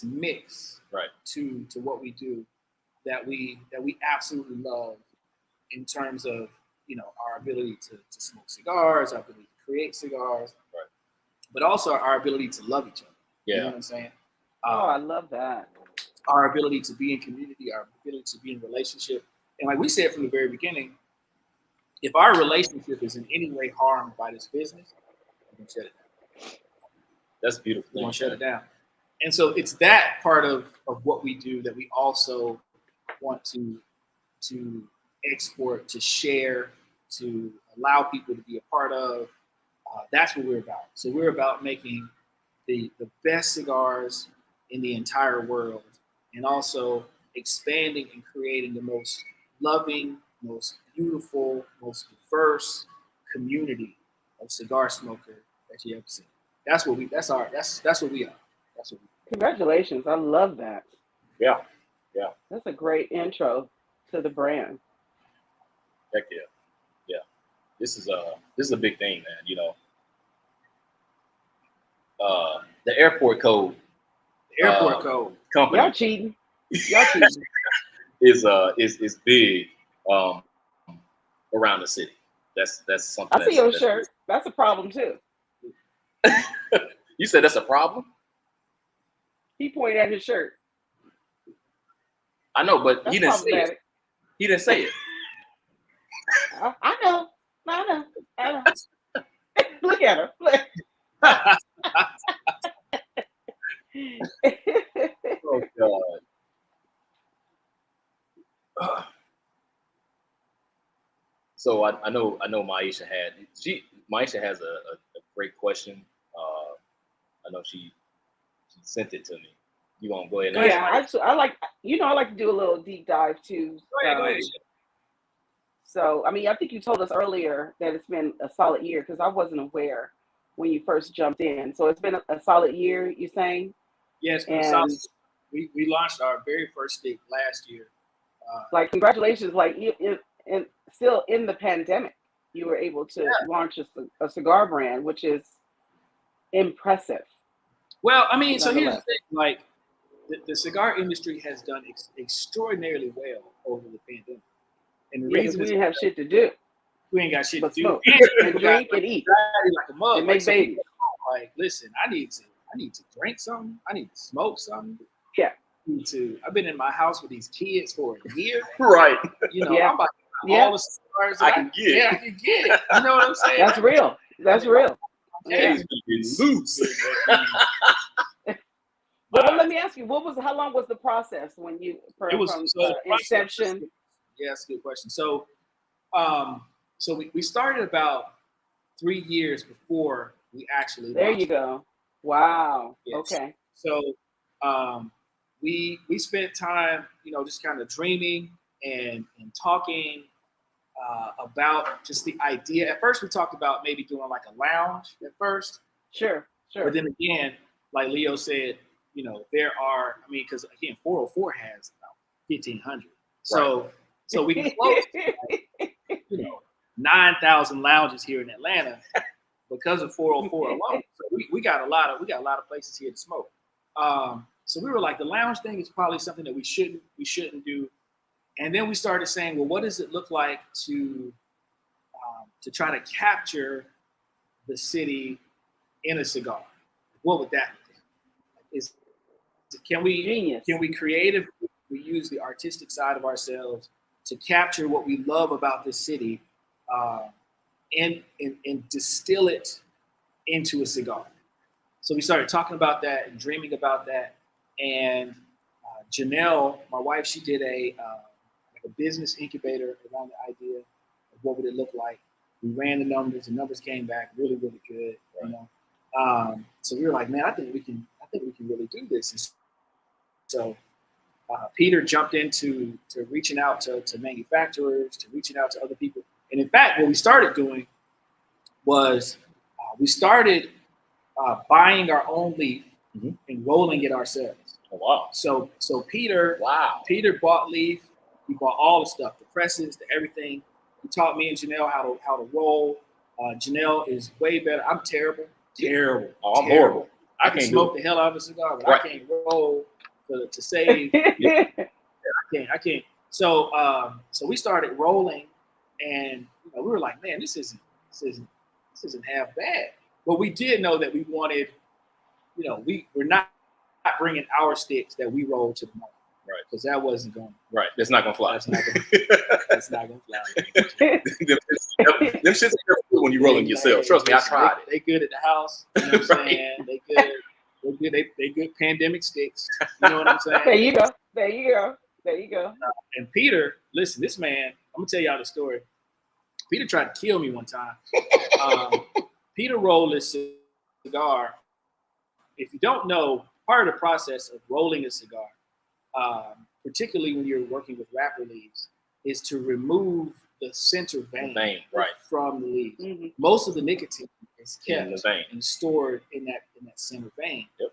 mix to what we do that we absolutely love, in terms of our ability to smoke cigars, our ability to create cigars, but also our ability to love each other. Yeah. You know what I'm saying? I love that. Our ability to be in community, our ability to be in relationship. And like we said from the very beginning, if our relationship is in any way harmed by this business, we're going to shut it down. That's beautiful. We're going to shut it down. And so it's that part of what we do that we also want to export, to share, to allow people to be a part of. That's what we're about. So we're about making the best cigars in the entire world, and also expanding and creating the most loving, most beautiful, most diverse community of cigar smoker that you ever seen. That's what we are. That's what we are. Congratulations. I love that. Yeah. That's a great intro to the brand. Heck yeah. Yeah. This is a big thing, man. The airport code. Code company. Y'all cheating. is big around the city. That's something. I see your shirt. That's a problem too. You said that's a problem? He pointed at his shirt. I know, but That's he didn't say it. He didn't say it. I know. Look at her. Oh God. So I know Maisha has a great question. I know she sent it to me. You gonna go ahead and I like to do a little deep dive too. Go ahead. So, I mean, I think you told us earlier that it's been a solid year because I wasn't aware when you first jumped in. So it's been a solid year, you saying? Yes, And we launched our very first stick last year. like, congratulations! Like, and still in the pandemic, you were able to launch a cigar brand, which is impressive. Well, I mean, so here's the Nonetheless. thing: like the cigar industry has done extraordinarily well over the pandemic, and the Yeah, because reason we is didn't have shit to do we ain't got shit but to do, smoke and and people got drink like and eat anxiety like a mug. and Like, make so people babies. are like, listen, I need to drink something. I need to smoke something. Yeah. I've been in my house with these kids for a year. Right. You know, Yeah. I'm about to buy Yeah. all the cigars I that can get. Yeah, I can get it. You know what I'm saying? That's real. That's real. Yeah. It's gonna be loose. Well, let me ask you, how long was the process when you It was from so the process- inception? Yeah, that's a good question. So, so we started about 3 years before we actually There launched. you go. Wow. Yes. Okay. So, we spent time, you know, just kind of dreaming and talking about just the idea. At first, we talked about maybe doing like a lounge at first, Sure. but then again, like Leo said, you know, there are. I mean, because again, 404 has about 1,500. So we can close, you know, 9,000 lounges here in Atlanta because of 404 alone. So we got a lot of places here to smoke. So we were like, the lounge thing is probably something that we shouldn't do. And then we started saying, well, what does it look like to try to capture the city in a cigar? What would that look like? Can we creatively use the artistic side of ourselves to capture what we love about this city and distill it into a cigar? So we started talking about that and dreaming about that. And Janelle, my wife, she did a business incubator around the idea of what would it look like. We ran the numbers came back really, really good. You know, so we were like, man, I think we can really do this. And so Peter jumped into reaching out to manufacturers, to reaching out to other people. And in fact, what we started doing was we started buying our own leaf and rolling it ourselves. Oh, wow. So Peter bought leaf. He bought all the stuff, the presses, the everything. He taught me and Janelle how to roll. Janelle is way better. I'm terrible. Oh, I'm horrible. I can smoke the hell out of a cigar, but I can't roll to save. I can't. So we started rolling, and you know, we were like, man, this isn't half bad. But we did know that we wanted, you know, we're not bringing our sticks that we roll to the market. Right, because that wasn't going. Right, that's not gonna fly. That's not gonna fly. Them shits are good when you rolling yourself. Trust me, I tried it. They good at the house. You know what I'm saying? They good. They good pandemic sticks. You know what I'm saying? There you go. And Peter, listen, this man, I'm gonna tell y'all the story. Peter tried to kill me one time. Peter rolled this cigar. If you don't know, part of the process of rolling a cigar, particularly when you're working with wrapper leaves, is to remove the center vein from the leaves. Mm-hmm. Most of the nicotine is kept in the vein and stored in that center vein. Yep.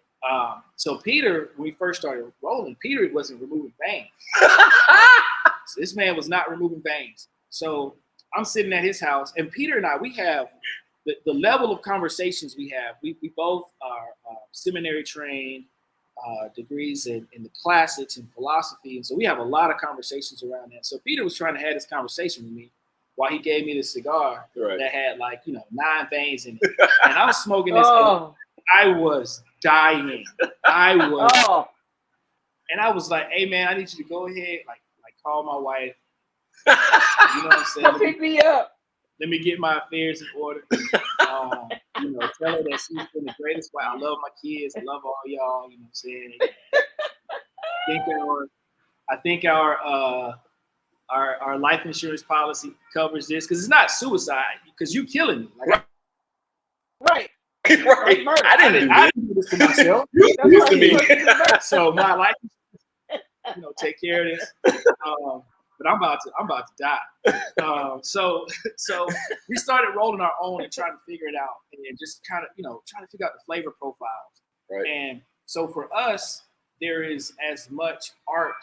So Peter, when we first started rolling, Peter wasn't removing veins. So this man was not removing veins. So I'm sitting at his house, and Peter and I, we have the level of conversations we have. We both are seminary trained, degrees in the classics and philosophy, and so we have a lot of conversations around that. So Peter was trying to have this conversation with me while he gave me this cigar that had 9 veins in it, and I was smoking this. Oh. I was dying. And I was like, "Hey man, I need you to go ahead, call my wife. You know what I'm saying? Pick me up. Let me get my affairs in order. You know, tell her that she's been the greatest wife. I love my kids. I love all y'all. You know what I'm saying? I think our life insurance policy covers this because it's not suicide because you killing me. Right. Right. I didn't do this to myself. You did this to me. So my life, you know, take care of this. but I'm about to die. So we started rolling our own and trying to figure it out, and just kind of trying to figure out the flavor profiles. Right. And so for us, there is as much art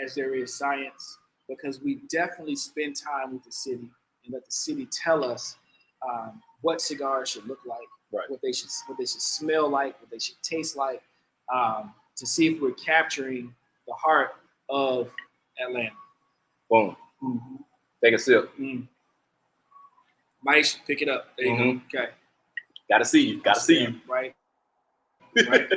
as there is science, because we definitely spend time with the city and let the city tell us what cigars should look like, right. what they should smell like, what they should taste like, to see if we're capturing the heart of Atlanta. Boom. Mm-hmm. Take a sip. Mike, pick it up. There you go. Okay. Gotta see you. Gotta see you. Right. Right.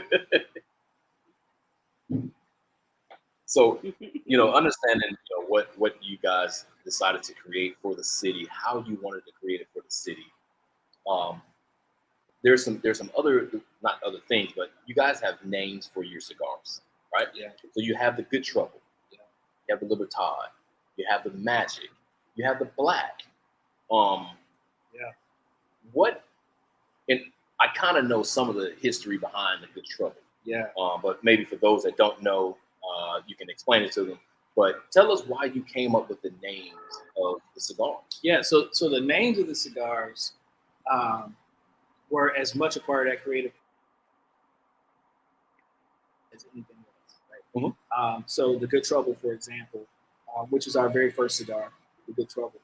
So, understanding what you guys decided to create for the city, how you wanted to create it for the city. There's some other, not other things, but you guys have names for your cigars, right? Yeah. So you have the Good Trouble, you have the Libertad, you have the Magic, you have the Black. What? And I kind of know some of the history behind the Good Trouble. Yeah. But maybe for those that don't know, you can explain it to them. But tell us why you came up with the names of the cigars. Yeah. So the names of the cigars were as much a part of that creative as anything else. Right. Mm-hmm. So the Good Trouble, for example, which was our very first cigar, the Good Trouble.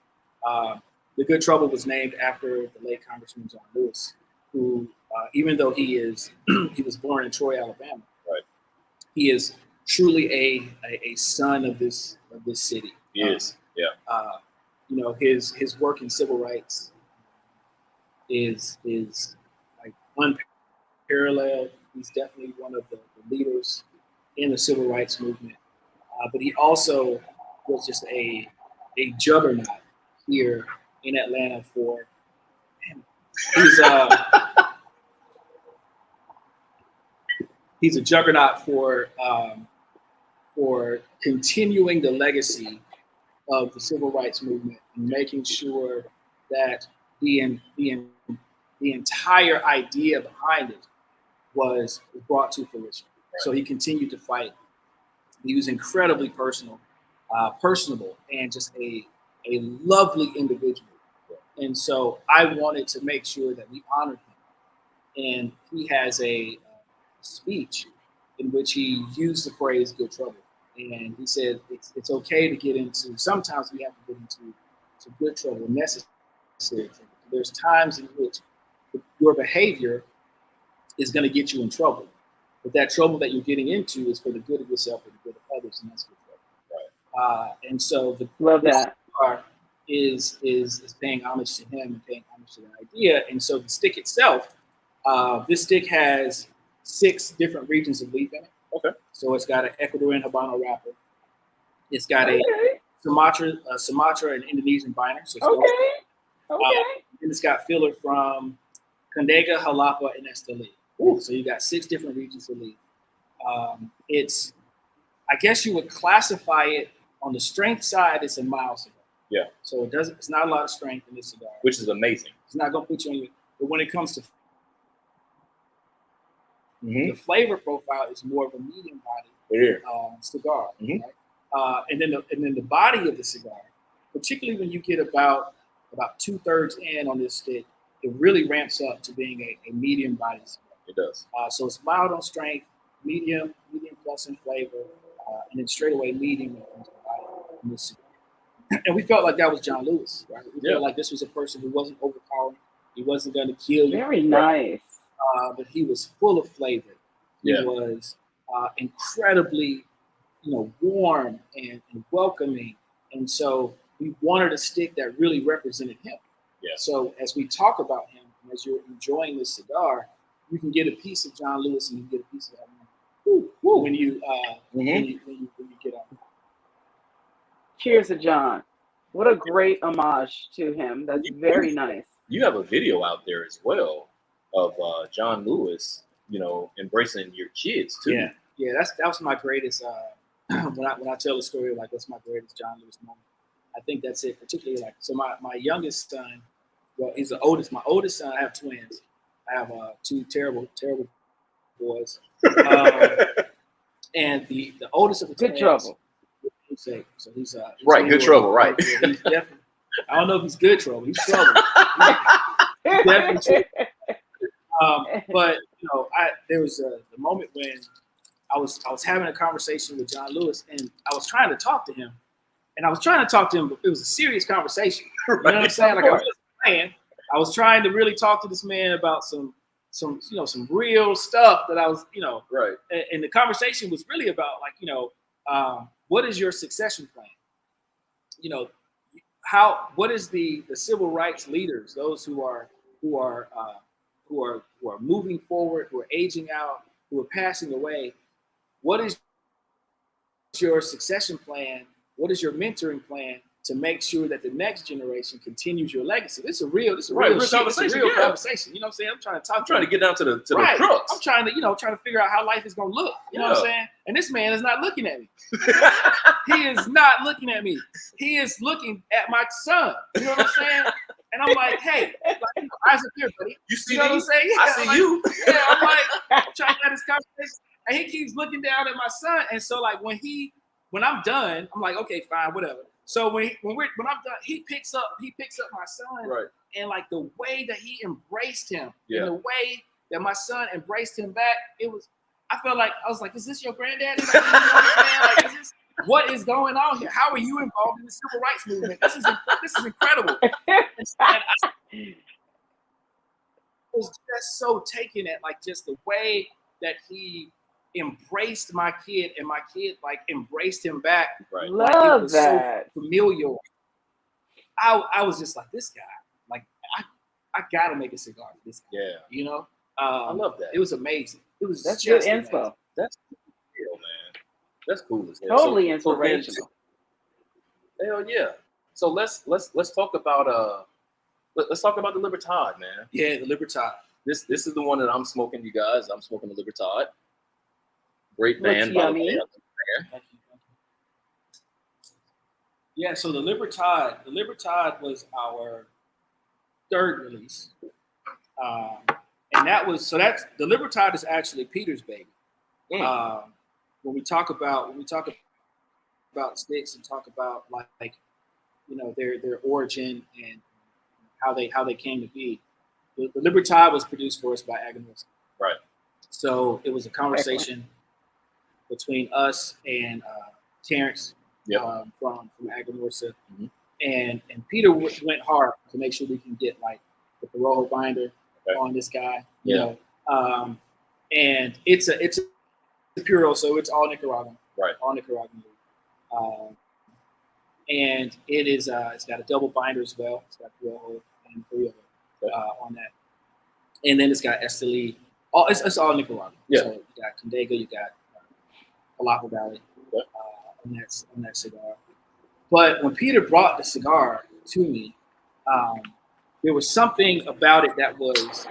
The Good Trouble was named after the late Congressman John Lewis, who, even though he was born in Troy, Alabama, right, he is truly a son of this city. He is, yeah. His work in civil rights is like unparalleled. He's definitely one of the leaders in the civil rights movement. But he also was just a juggernaut here in Atlanta for. He's a juggernaut for continuing the legacy of the civil rights movement and making sure that the entire idea behind it was brought to fruition. Right. So he continued to fight. He was incredibly personable, and just a lovely individual. And so I wanted to make sure that we honored him. And he has a speech in which he used the phrase "good trouble," and he said it's okay to get into. Sometimes we have to get into good trouble, necessary trouble. There's times in which your behavior is going to get you in trouble, but that trouble that you're getting into is for the good of yourself and the good of others, and that's good trouble. Right. And so love that is paying homage to him and paying homage to the idea. And so the stick itself, this stick has 6 different regions of leaf in it. Okay. So it's got an Ecuadorian Habano wrapper. It's got a Sumatra and Indonesian binder. So and it's got filler from Condega, Jalapa, and Esteli. So you got 6 different regions of leaf. I guess you would classify it on the strength side. It's a mild cigar. Yeah. So it's not a lot of strength in this cigar, which is amazing. It's not going to put you on your. But when it comes to the flavor profile, is more of a medium body cigar. Mm-hmm. Right? And then the body of the cigar, particularly when you get about 2/3 in on this stick, it really ramps up to being a medium body cigar. It does. So it's mild on strength, medium plus in flavor, and then straight away medium when it comes to body in this cigar. And we felt like that was John Lewis, right? We felt like this was a person who wasn't overpowering. He wasn't going to kill you. Very nice. But he was full of flavor. He was incredibly, warm and welcoming. And so we wanted a stick that really represented him. Yeah. So as we talk about him, and as you're enjoying this cigar, you can get a piece of John Lewis and you can get a piece of that when you get on. Cheers to John. What a great homage to him. That's very nice. You have a video out there as well of John Lewis, embracing your kids too. Yeah. That was my greatest. When I tell the story, like that's my greatest John Lewis moment. I think that's it. Particularly my youngest son. Well, he's the oldest. My oldest son. I have twins. I have 2 terrible boys. And the oldest of the twins. Good trouble. sake. So he's Right, good trouble, right. Yeah, he's definitely. I don't know if he's good trouble. He's trouble. He's definitely trouble. But there was the moment when I was having a conversation with John Lewis, and I was trying to talk to him, but it was a serious conversation. You know what I'm saying? Like I wasn't playing. I was trying to really talk to this man about some real stuff that I was, right. And the conversation was really about what is your succession plan? What is the civil rights leaders, those who are moving forward, who are aging out, who are passing away? What is your succession plan? What is your mentoring plan to make sure that the next generation continues your legacy? This is a real conversation. You know what I'm saying? I'm trying to get down to the right. crux. I'm trying to figure out how life is gonna look. You know what I'm saying? And this man is not looking at me. He is not looking at me. He is looking at my son. You know what I'm saying? And I'm like, hey, eyes up here, buddy. You see what I'm saying? Yeah, I see you. Yeah, I'm trying to have this conversation. And he keeps looking down at my son. And so when I'm done, I'm like, okay, fine, whatever. So when I'm done, he picks up my son, right. And like the way that he embraced him, yeah. and the way that my son embraced him back, I was like, is this your granddaddy? Like, what is going on here? How are you involved in the civil rights movement? This is incredible. I was just so taken at just the way that he embraced my kid, and my kid embraced him back. Right. Love it that. So familial. I was just like, this guy, I gotta make a cigar for this guy. Yeah. I love that. It was amazing. That's good info. That's cool, man. That's cool as hell. Totally inspirational. Hell yeah. So let's talk about let's talk about the Libertad, man. Yeah, the Libertad. This is the one that I'm smoking, you guys. I'm smoking the Libertad. Great band, by the way. Yeah, so the Libertad was our third release, and the Libertad is actually Peter's baby. When we talk about sticks and talk about their origin and how they came to be, the Libertad was produced for us by Atl. Right. So it was a conversation between us and Terrence from Atl. Mm-hmm. And Peter went hard to make sure we can get the Predomo binder on this guy. You know, and it's a Puro, so it's all Nicaraguan. Right. All Nicaraguan. And it is it's got a double binder as well. It's got Predomo and Puro on that. And then it's got Esteli. It's all Nicaraguan. Yeah. So you got Condega, you got Atl Valley on that cigar. But when Peter brought the cigar to me, there was something about it that was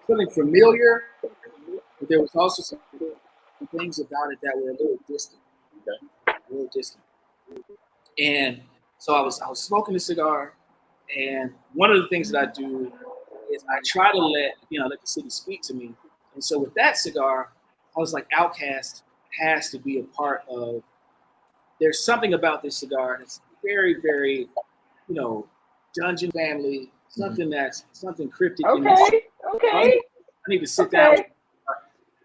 something familiar, but there was also some things about it that were a little distant. A little distant. And so I was smoking the cigar, and one of the things that I do is I try to let the city speak to me. And so with that cigar, I was like, Outcast has to be a part of. There's something about this cigar that's very, very, Dungeon Family, something that's something cryptic. Okay. I need to sit down.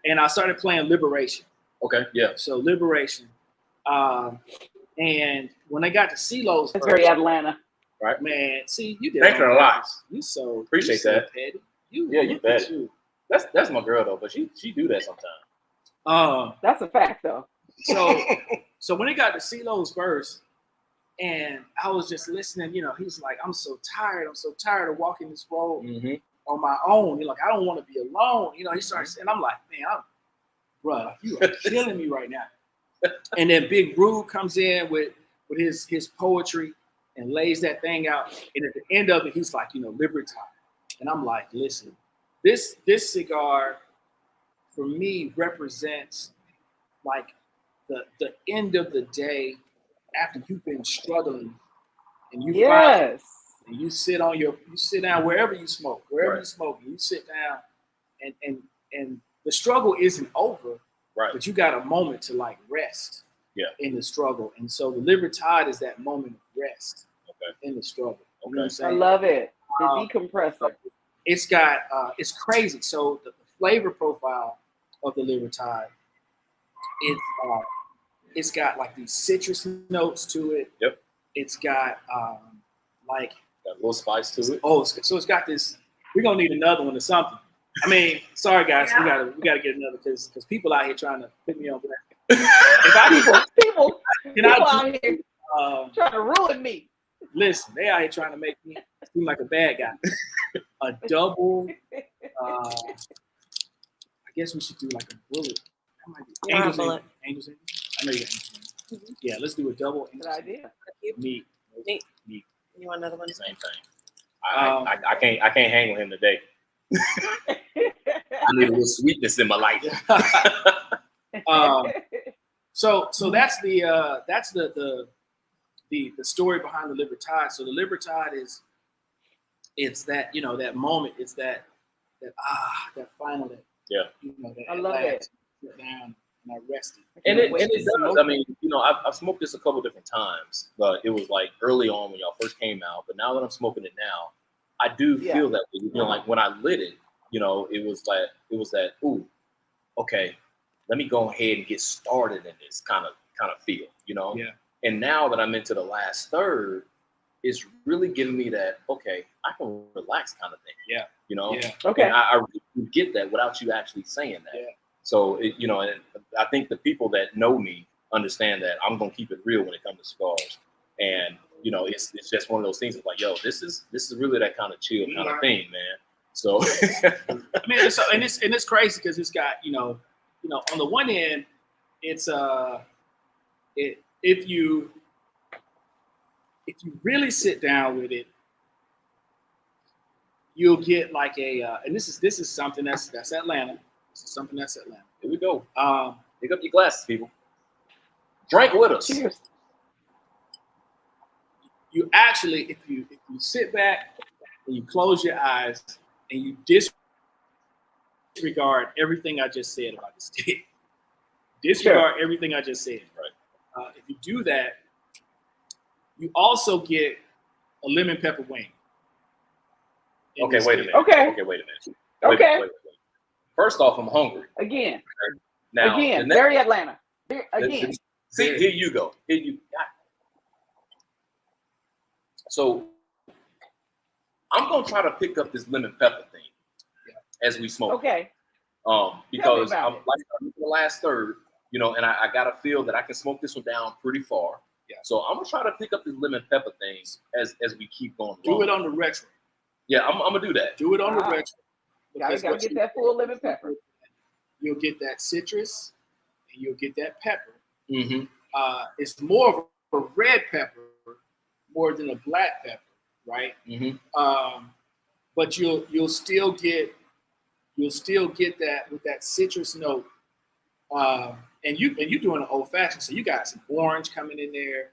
And I started playing Liberation. Okay, yeah. So Liberation. And when I got to CeeLo's, it's very Atlanta. Right. Man, see, you did. Thanks for a lot. You appreciate that. Petty. You bet. That's my girl though, but she do that sometimes. That's a fact though. So when it got to CeeLo's verse, and I was just listening, he's like, I'm so tired of walking this road on my own. He's like, I don't want to be alone. He starts, and I'm like, man, bro, you are killing me right now. And then Big Rude comes in with his poetry and lays that thing out. And at the end of it, he's like, Libertad. And I'm like, listen, this cigar for me represents the end of the day after you've been struggling, and you sit down wherever you smoke, you sit down, and the struggle isn't over, Right. But you got a moment to like rest. Yeah. In the struggle, and so the Libertad is that moment of rest. Okay. In the struggle. You know what I'm I saying? love it. The decompressor. It's got it's crazy. So the flavor profile of the Libertad, it's got like these citrus notes to it. Yep. It's got like got a little spice to it. Oh, so it's got this. We're gonna need another one or something. I mean, sorry guys, we gotta get another because people out here trying to put me on blast. If I people out here trying to ruin me. Listen, they out here trying to make me seem like a bad guy. A double. I guess we should do like a bullet. That might be Angel's bullet. Angel's. I know you got Angel's. Yeah, let's do a double. Good idea. Meat. You want another one? Same thing. I can't hang with him today. I need a little sweetness in my life. So that's the story behind the Libertad. So the Libertad is it's that that moment. It's that final that I love it. Sit down and I rested. And it does. I mean, I've smoked this a couple different times, but it was like early on when y'all first came out. But now that I'm smoking it now, I do feel that like when I lit it, it was that ooh, okay, let me go ahead and get started in this kind of feel, Yeah. And now that I'm into the last third, it's really giving me that okay, I can relax kind of thing. Yeah. Yeah. Okay. And I really get that without you actually saying that. Yeah. So and I think the people that know me understand that I'm gonna keep it real when it comes to cigars, and it's just one of those things. It's like, yo, this is really that kind of chill kind of thing, man. So I mean, it's crazy because it's got on the one end, it's if you really sit down with it, you'll get like and this is something that's Atlanta. This is something that's Atlanta. Here we go. Pick up your glasses, people. Drink with us. Cheers. You actually, if you sit back and you close your eyes and you disregard everything I just said about the stick, disregard everything I just said. Right. If you do that, you also get a lemon pepper wing. Okay, wait a minute. Okay. Okay, wait a minute. Okay. Wait. First off, I'm hungry. Again. Now, Again. Very Atlanta. Again. See, here you go. Here you got. So I'm gonna try to pick up this lemon pepper thing as we smoke. Okay. Because I'm in the last third, and I gotta feel that I can smoke this one down pretty far. Yeah. So I'm gonna try to pick up this lemon pepper things as we keep going. Do it on the retro. Yeah, I'm gonna do that. Do it on the retro. Gotta get that full lemon pepper. You'll get that citrus and you'll get that pepper. Mm-hmm. It's more of a red pepper more than a black pepper, right? Mm-hmm. But you'll still get that with that citrus note. And you're doing an old fashioned, so you got some orange coming in there.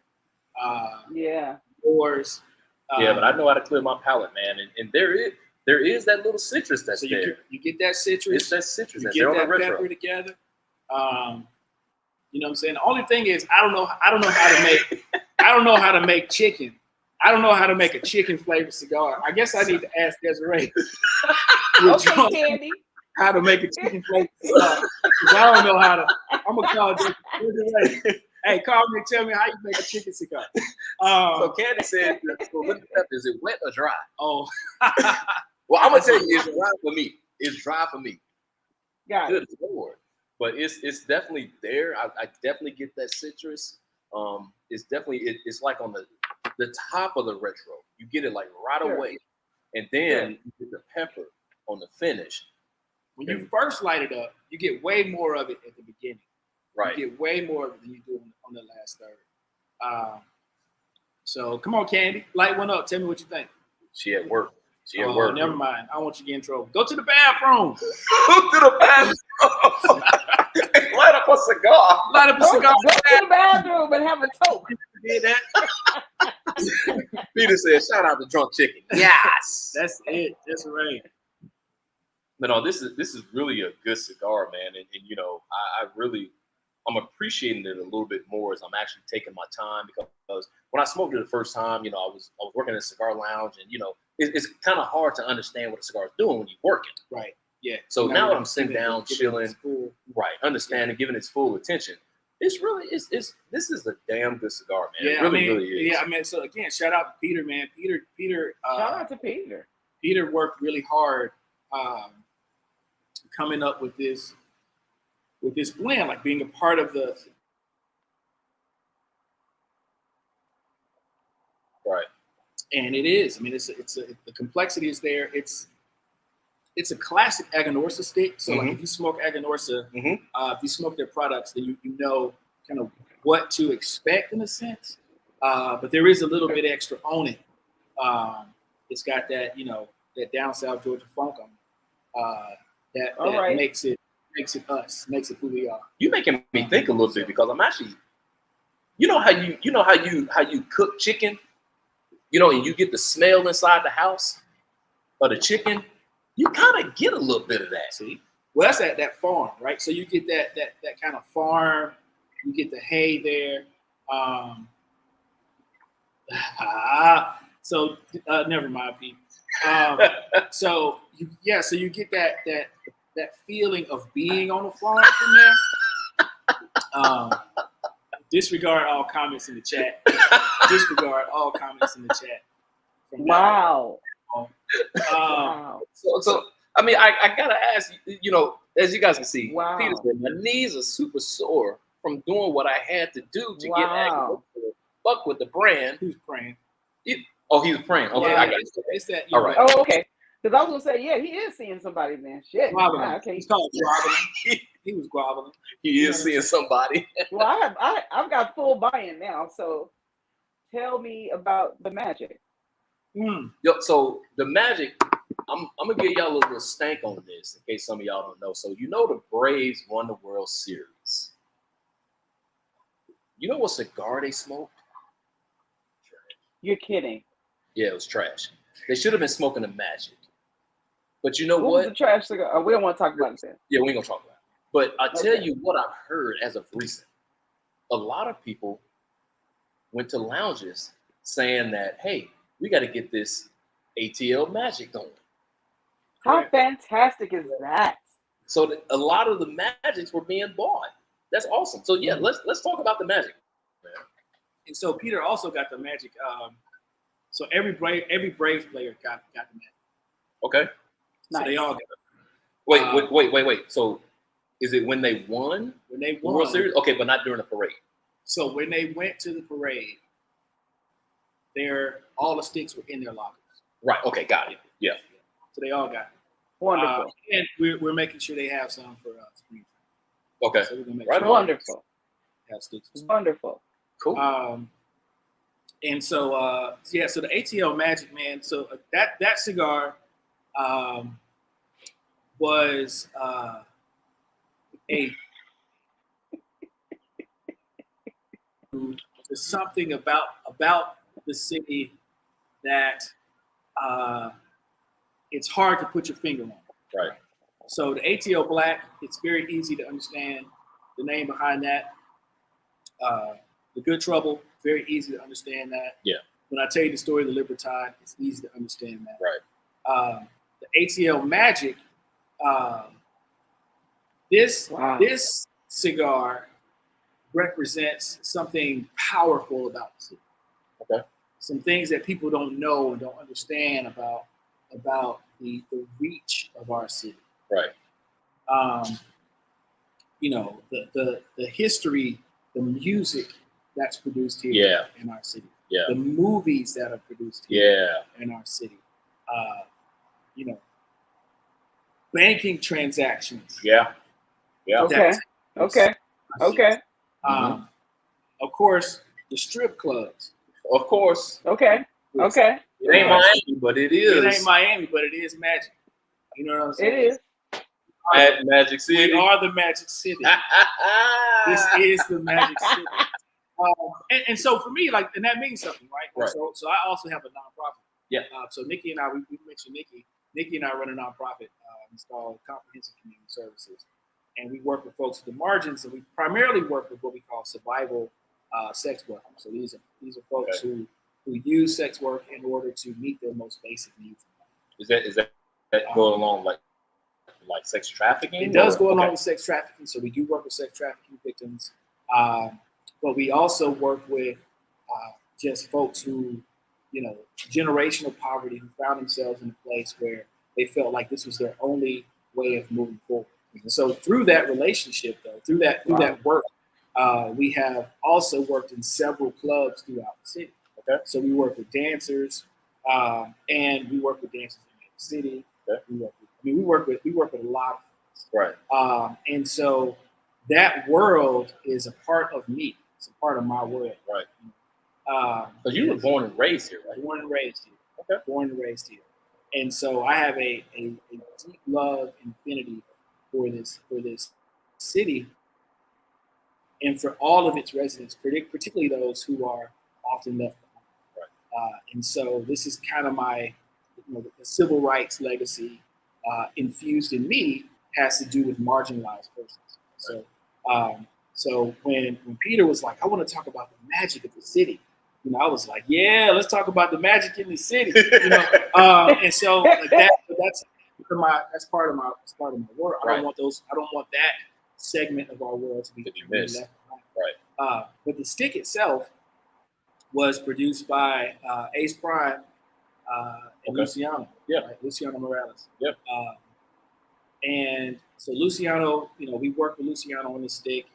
Yours. Yeah, but I know how to clear my palate, man. And there is that little citrus that's there. You get that citrus. It's that citrus. You get that pepper together. You know what I'm saying? The only thing is I don't know how to make chicken. I don't know how to make a chicken flavored cigar. I guess I need to ask Desiree. Okay, Candy. How to make a chicken flavored cigar. Because I don't know how to. I'm gonna call Desiree. Hey, call me and tell me how you make a chicken cigar. So Candy said, is it wet or dry? Oh. Well, I'm going to tell you, it's dry for me. It's dry for me. Got it. Good Lord. But it's definitely there. I definitely get that citrus. It's definitely, it's like on the top of the retro. You get it like right away. And then you get the pepper on the finish. When you first light it up, you get way more of it at the beginning. Right. You get way more of it than you do on the last third. So come on, Candy. Light one up. Tell me what you think. She at work. She at work. Never mind. I don't want you to get in trouble. Go to the bathroom. Go to the bathroom. Light up a cigar. Light up a cigar. Go to the bathroom and have a toke. You did that? Peter said, shout out to Drunk Chicken. Yes. That's it. That's right. But no, this is really a good cigar, man, and you know, I'm appreciating it a little bit more as I'm actually taking my time because when I smoked it the first time, you know, I was working in a cigar lounge, and you know, it's kind of hard to understand what a cigar is doing when you're working. Right. Yeah. So You now gotta that I'm sitting down, give it chilling, its full- right, understanding, giving its full attention, it's really this is a damn good cigar, man. Yeah, It really is. Yeah, I mean, so again, shout out to Peter, man. Peter. Shout out to Peter. Peter worked really hard coming up with this blend, like being a part of the Right. And it is. I mean, the complexity is there. It's a classic Aganorsa stick. So like if you smoke Aganorsa, if you smoke their products, then you know kind of what to expect in a sense. But there is a little bit extra on it. It's got that, you know, that down south Georgia funk on it. That makes it us, makes it who we are. You making me think a little bit because I'm actually, you know how you cook chicken, you know, and you get the smell inside the house of the chicken. You kind of get a little bit of that. See, well, that's that farm, right? So you get that kind of farm. You get the hay there. So never mind, Pete. So you get that feeling of being on a farm from there. Disregard all comments in the chat. Disregard all comments in the chat. Wow. Wow. So I mean, I gotta ask you know, as you guys can see, wow. Peter said, my knees are super sore from doing what I had to do to get access to fuck with the brand. Who's praying? He was praying. Okay, I got it. It's that. All right. Oh, okay. Because I was gonna say, yeah, he is seeing somebody then. Shit. Okay. He's called groveling. He was groveling. He is seeing somebody. Well, I've got full buy-in now. So tell me about the magic. Yo, so the magic, I'm gonna give y'all a little stank on this in case some of y'all don't know. So you know the Braves won the World Series. You know what cigar they smoked? You're kidding. Yeah, it was trash. They should have been smoking the Magic. But you know what? Was the trash cigar? Oh, we don't want to talk about it then. Yeah, we ain't gonna talk about it. But I tell you what I've heard as of recent. A lot of people went to lounges saying that, hey, we got to get this ATL Magic going. How fantastic is that? So a lot of the Magics were being bought. That's awesome. So yeah, let's talk about the Magic. And so Peter also got the Magic. So every Braves player got the Magic. Okay. So nice. They all got it. Wait. So is it when they won? When they won the World Series? Okay, but not during the parade. So when they went to the parade, all the sticks were in their lockers. Right. Okay. Got it. Yeah. So they all got it. Wonderful. And we're making sure they have some for spring. Okay. So we're gonna make sure wonderful. Have sticks. Wonderful. Cool. And so so the ATL Magic, man. So that cigar was something about the city that it's hard to put your finger on. Right. So the ATL Black, it's very easy to understand the name behind that. The Good Trouble, very easy to understand that. Yeah. When I tell you the story of the Libertad, it's easy to understand that. Right. The ATL Magic, this cigar represents something powerful about the city. Okay. Some things that people don't know and don't understand about the reach of our city. Right. You know, the history, the music that's produced here in our city. Yeah. The movies that are produced here in our city. You know, banking transactions. Yeah. Yeah. Okay. Of course, the strip clubs. Of course. Okay. It ain't Miami, but it is. It ain't Miami, but it is Magic. You know what I'm saying? It is. Magic City. We are the Magic City. This is the Magic City. And so for me, like, and that means something, right? Right. So I also have a nonprofit. Yeah. So Nikki and I, we mentioned Nikki. Nikki and I run a nonprofit install comprehensive community services. And we work with folks at the margins, and we primarily work with what we call survival sex workers. So these are folks who use sex work in order to meet their most basic needs. Is that go along like sex trafficking? It does go along with sex trafficking. So we do work with sex trafficking victims, but we also work with just folks who, generational poverty, who found themselves in a place where they felt like this was their only way of moving forward. So through that relationship, though, through that work, we have also worked in several clubs throughout the city. Okay, so we work with dancers, and we work with dancers in the city. Okay. We work with a lot of things. Right. And so that world is a part of me. It's a part of my world. Right. Because you were born and raised here, right? Born and raised here. Okay. Born and raised here. And so I have a deep love and affinity for this city and for all of its residents, particularly those who are often left behind. Right. And so this is kind of my, the civil rights legacy infused in me has to do with marginalized persons. So, so when Peter was like, I want to talk about the magic of the city, I was like, yeah, let's talk about the magic in the city, and so like that's part of my work. Right. I don't want that segment of our world to be left behind. Right. But the stick itself was produced by Ace Prime and Luciano. Yeah. Right? Luciano Morales. Yep. And so Luciano, we worked with Luciano on the stick.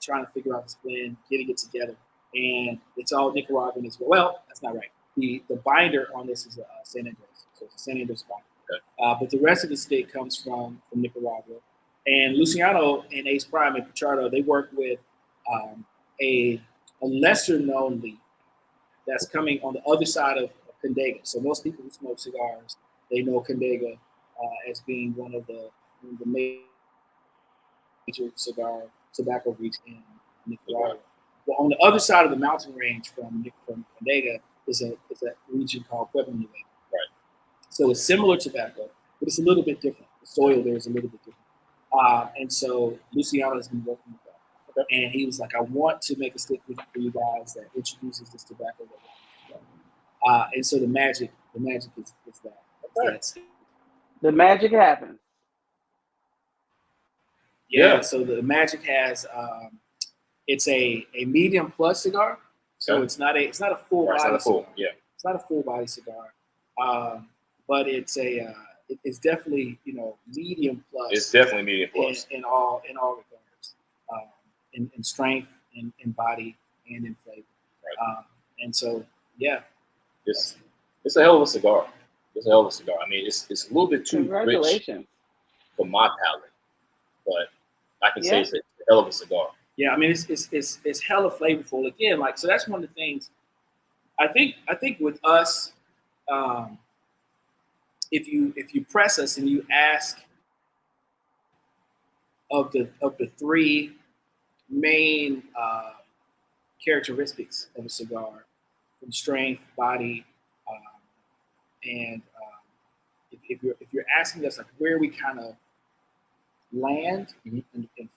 Trying to figure out this blend, getting it together, and it's all Nicaraguan as well. Well, that's not right. The binder on this is a San Andres, so it's a San Andres binder. Okay. But the rest of the stick comes from Nicaragua. And Luciano and Ace Prime and Pichardo, they work with a lesser known leaf that's coming on the other side of Condega. So most people who smoke cigars, they know Condega as being one of the major tobacco regions in Nicaragua. Well, on the other side of the mountain range from Condega is a region called Pueblo Nuevo. Right. So it's similar tobacco, but it's a little bit different. The soil there is a little bit different. And so Luciano has been working with that. Okay. And he was like, I want to make a stick for you guys that introduces this tobacco. And so the magic is that. Okay. The magic happens. Yeah, so the magic has it's a medium plus cigar, so it's not a full body cigar. Yeah, it's not a full body cigar, but it's it's definitely medium plus. It's definitely medium plus in all regards, in strength, in body, and in flavor. Right. And so it's a hell of a cigar. It's a hell of a cigar. I mean, it's a little bit too rich for my palate, but I can say it's a hell of a cigar. Yeah, I mean it's hella flavorful. Again, so that's one of the things I think with us, if you press us and you ask of the three main characteristics of a cigar, from strength, body, and if you're asking us like where we kind of land in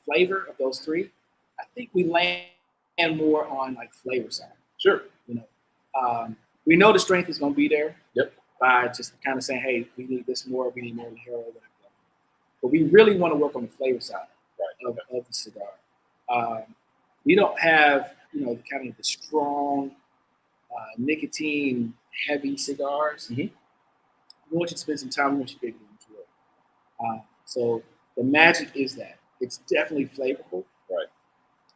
flavor of those three, I think we land more on like flavor side. Sure. We know the strength is going to be there. Yep. By just kind of saying, hey, we need this more, we need more Hero, whatever. But we really want to work on the flavor side of the cigar. We don't have kind of the strong nicotine heavy cigars. Mm-hmm. We want you to spend some time. We want you to be able to enjoy it. So the magic is that it's definitely flavorful, right?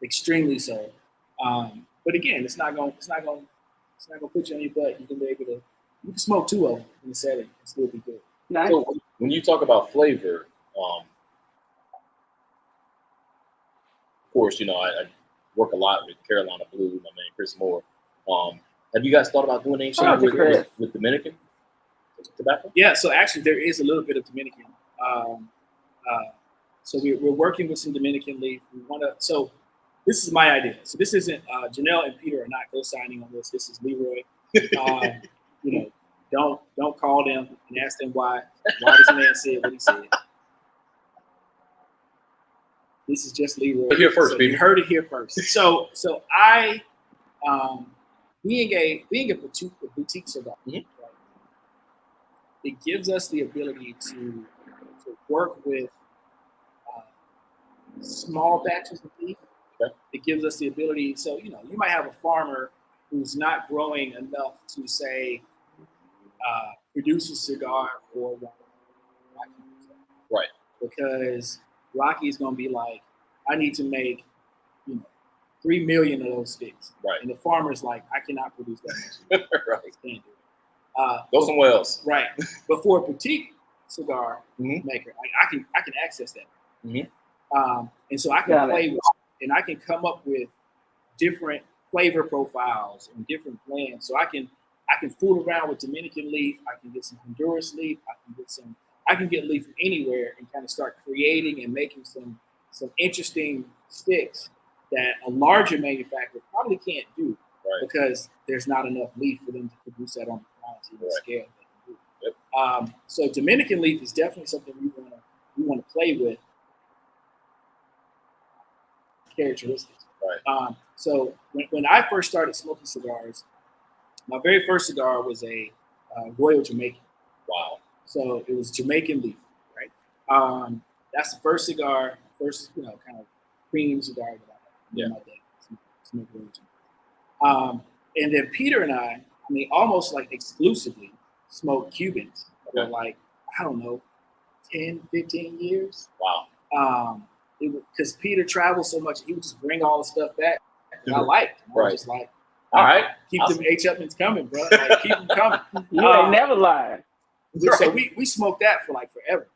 Extremely so. But again, it's not going to put you on your butt. You can smoke two of them in the setting and still be good. Nice. So when you talk about flavor, of course, I work a lot with Carolina Blue, my man Chris Moore. Have you guys thought about doing anything with Dominican tobacco? Yeah, so actually there is a little bit of Dominican. So we're working with some Dominican leaf. So this is my idea. So this isn't Janelle and Peter are not co-signing on this. This is Leroy. Don't call them and ask them why this man said what he said. This is just Leroy. Here first, so baby. You heard it here first. So I, being a boutique cigar, right, it gives us the ability to work with small batches of beef. Okay. It gives us the ability. So you might have a farmer who's not growing enough to say produce a cigar for Rocky. Right. Because Rocky is going to be like, I need to make 3 million of those sticks. Right. And the farmer's like, I cannot produce that much. Right. Can't do it. Go somewhere else. Right. But for a boutique cigar Mm-hmm. maker, I can access that. Mm-hmm. And so I can play with it, and I can come up with different flavor profiles and different blends. So I can fool around with Dominican leaf. I can get some Honduras leaf. I can get leaf from anywhere and kind of start creating and making some interesting sticks that a larger manufacturer probably can't do, right, because there's not enough leaf for them to produce that on the quantity and scale they can do. Yep. So Dominican leaf is definitely something we want to play with characteristics. Right. So when I first started smoking cigars, my very first cigar was a Royal Jamaican. Wow. So it was Jamaican leaf, right? That's the first cigar, kind of premium cigar that I had in my day. Smoke Royal Jamaican. And then Peter and I almost like exclusively smoked Cubans for like, I don't know, 10, 15 years. Wow. Because Peter traveled so much, he would just bring all the stuff back that I liked. I was just like, all right, keep them H. Upmans coming, bro. Like, keep them coming. You ain't never lied. So we smoked that for like forever.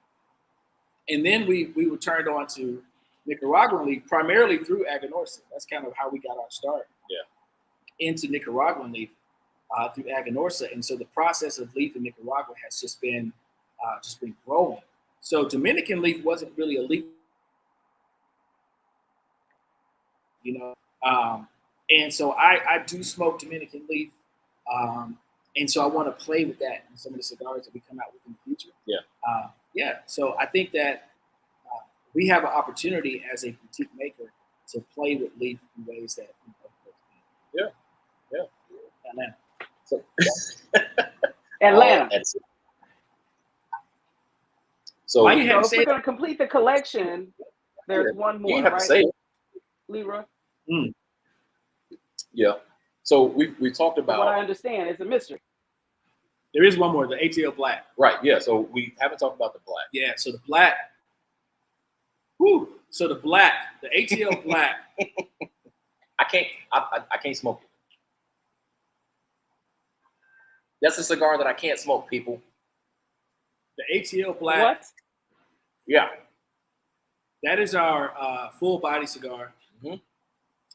And then we were turned on to Nicaraguan leaf, primarily through Aganorsa. That's kind of how we got our start into Nicaraguan leaf through Aganorsa. And so the process of leaf in Nicaragua has just been growing. So Dominican leaf wasn't really a leaf, and so I do smoke Dominican leaf, and so I want to play with that in some of the cigars that we come out with in the future. So I think that we have an opportunity as a boutique maker to play with leaf in ways that Atlanta. So, Atlanta. So why you have to So if say we're going to complete the collection, there's one more, you have right? to say it. Leroy? Yeah. So we talked From what I about. understand, it's a mystery. there is one more, the ATL Black. Right. Yeah. So we haven't talked about the black. Yeah. So the black. Woo. So the black, the ATL Black. I can't smoke it. That's a cigar that I can't smoke, people. The ATL Black. What? Yeah. That is our full body cigar. Mm-hmm.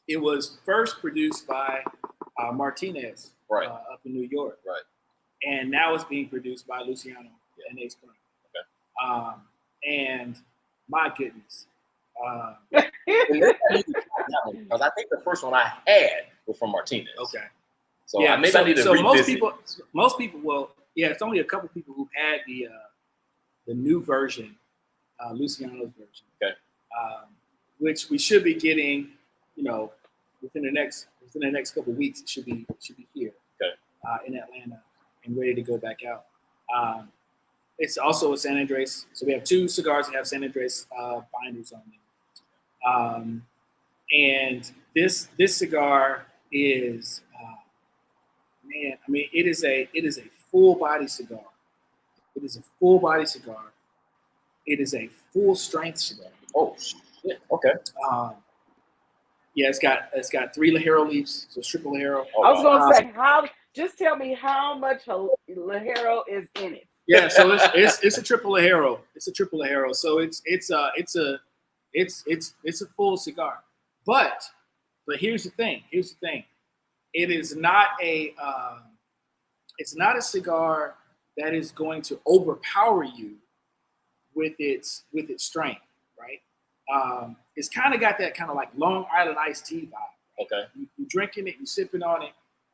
It was first produced by Martinez Right. Up in New York. Right. And now it's being produced by Luciano and Ace Crown. Okay. And my goodness. Because I think the first one I had was from Martinez. Okay. So I maybe I need to so revisit. most people, well, yeah, it's only a couple people who had the new version, Luciano's version. Okay. Which we should be getting, within the next couple of weeks. It should be here. Okay. In Atlanta and ready to go back out. It's also a San Andres. So we have two cigars that have San Andres binders on them. And this cigar is, it is a full body cigar. It is a full body cigar. It is a full strength cigar. Oh shit. Okay. Yeah, it's got 3 Ligero leaves, so it's triple Ligero. Oh, I was going to say, just tell me how much Ligero is in it. Yeah, so it's a triple Ligero. It's a triple Ligero. So it's a full cigar. But here's the thing. It is not it's not a cigar that is going to overpower you with its strength, right? It's kind of got that kind of like Long Island iced tea vibe. Okay. You drinking it, you sipping on it,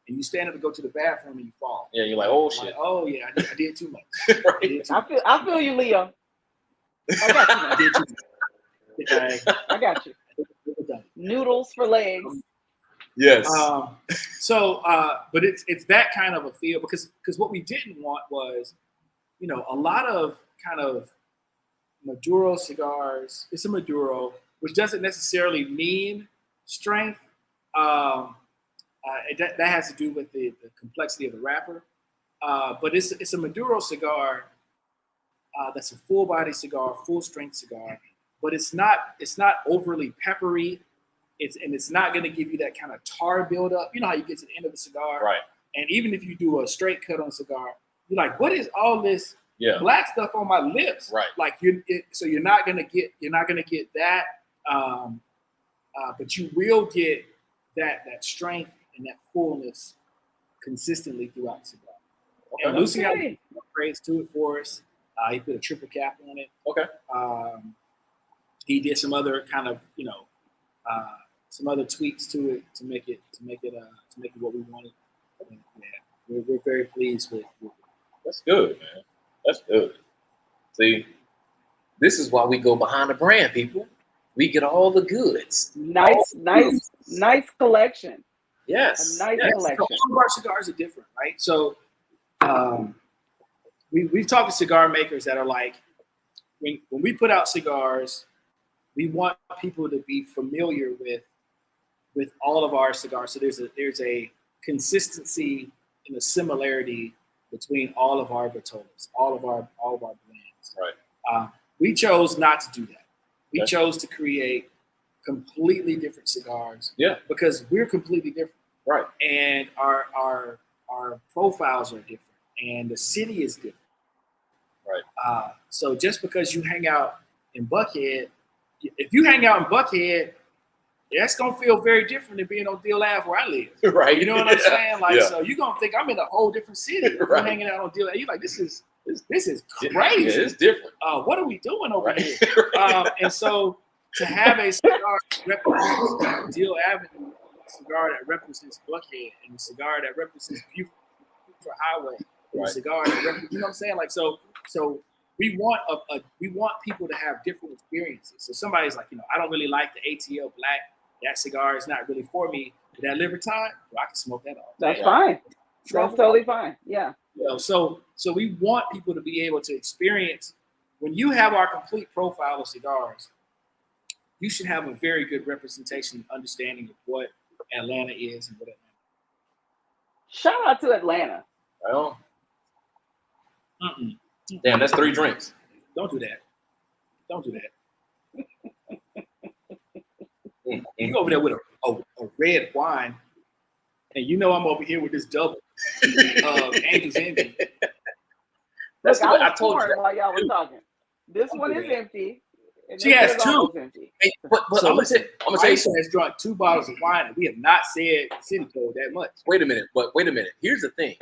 and you stand up to go to the bathroom and you fall. Yeah, you're like, oh Like, shit. oh yeah, I did too much. I Right. did too I much. feel you, Leo. I got you, I man. did too much. Okay. I got you. We're done. Noodles for legs. Yes. But it's that kind of a feel because what we didn't want was, a lot of kind of Maduro cigars. It's a Maduro, which doesn't necessarily mean strength. That has to do with the complexity of the wrapper. But it's a Maduro cigar that's a full body cigar, full strength cigar, but it's not overly peppery. It's not going to give you that kind of tar buildup. You know how you get to the end of the cigar, Right. And even if you do a straight cut on a cigar, you're like, what is all this Yeah. black stuff on my lips? Right. Like so you're not gonna get that, but you will get that strength and that fullness consistently throughout the cigar. Okay. And Lucy got Okay. praise to it for us. He put a triple cap on it. Okay. He did some other kind of some other tweaks to it to make it what we wanted. And, yeah, we're very pleased with it. That's good, man. That's good. See, this is why we go behind the brand, people. We get all the goods. Nice collection. Yes. A nice Yes. collection. So all of our cigars are different, right? So we've talked to cigar makers that are like, when we put out cigars, we want people to be familiar with all of our cigars. So there's a consistency and a similarity between all of our Vitolas, all of our blends. Right. We chose not to do that. We Okay. chose to create completely different cigars. Yeah. Because we're completely different. Right. And our profiles are different, and the city is different. Right. So just because you hang out in Buckhead, if you hang out in Buckhead, that's gonna feel very different than being on Deal Ave where I live. Right. You know what I'm saying? Like, Yeah. so you're gonna think I'm in a whole different city. If Right. I'm hanging out on Deal Ave. You're like, this is crazy. Yeah, it's different. What are we doing over Right. here? And so to have a cigar that represents Deal Avenue, a cigar that represents Buckhead, and a cigar that represents Buford Highway, and Right. a cigar that represents, you know what I'm saying? Like, so we want we want people to have different experiences. So somebody's like, I don't really like the ATL Black. That cigar is not really for me. But that Libertad, I can smoke that all day. That's fine. Trouble. That's totally fine. Yeah. So we want people to be able to experience, when you have our complete profile of cigars, you should have a very good representation and understanding of what Atlanta is and what Atlanta Shout out to Atlanta. Well, is. damn, that's 3 drinks. Don't do that. Don't do that. You go over there with a red wine, and I'm over here with this double Angel's Envy. That's Look, what I I was told you. pouring while y'all were talking. This Don't one do is that. empty. And She this has one is 2. almost empty. Hey, but So I'm gonna tell you Aisha something. has drunk 2 bottles of wine, and we have not said city code that much. Wait a minute. Here's the thing.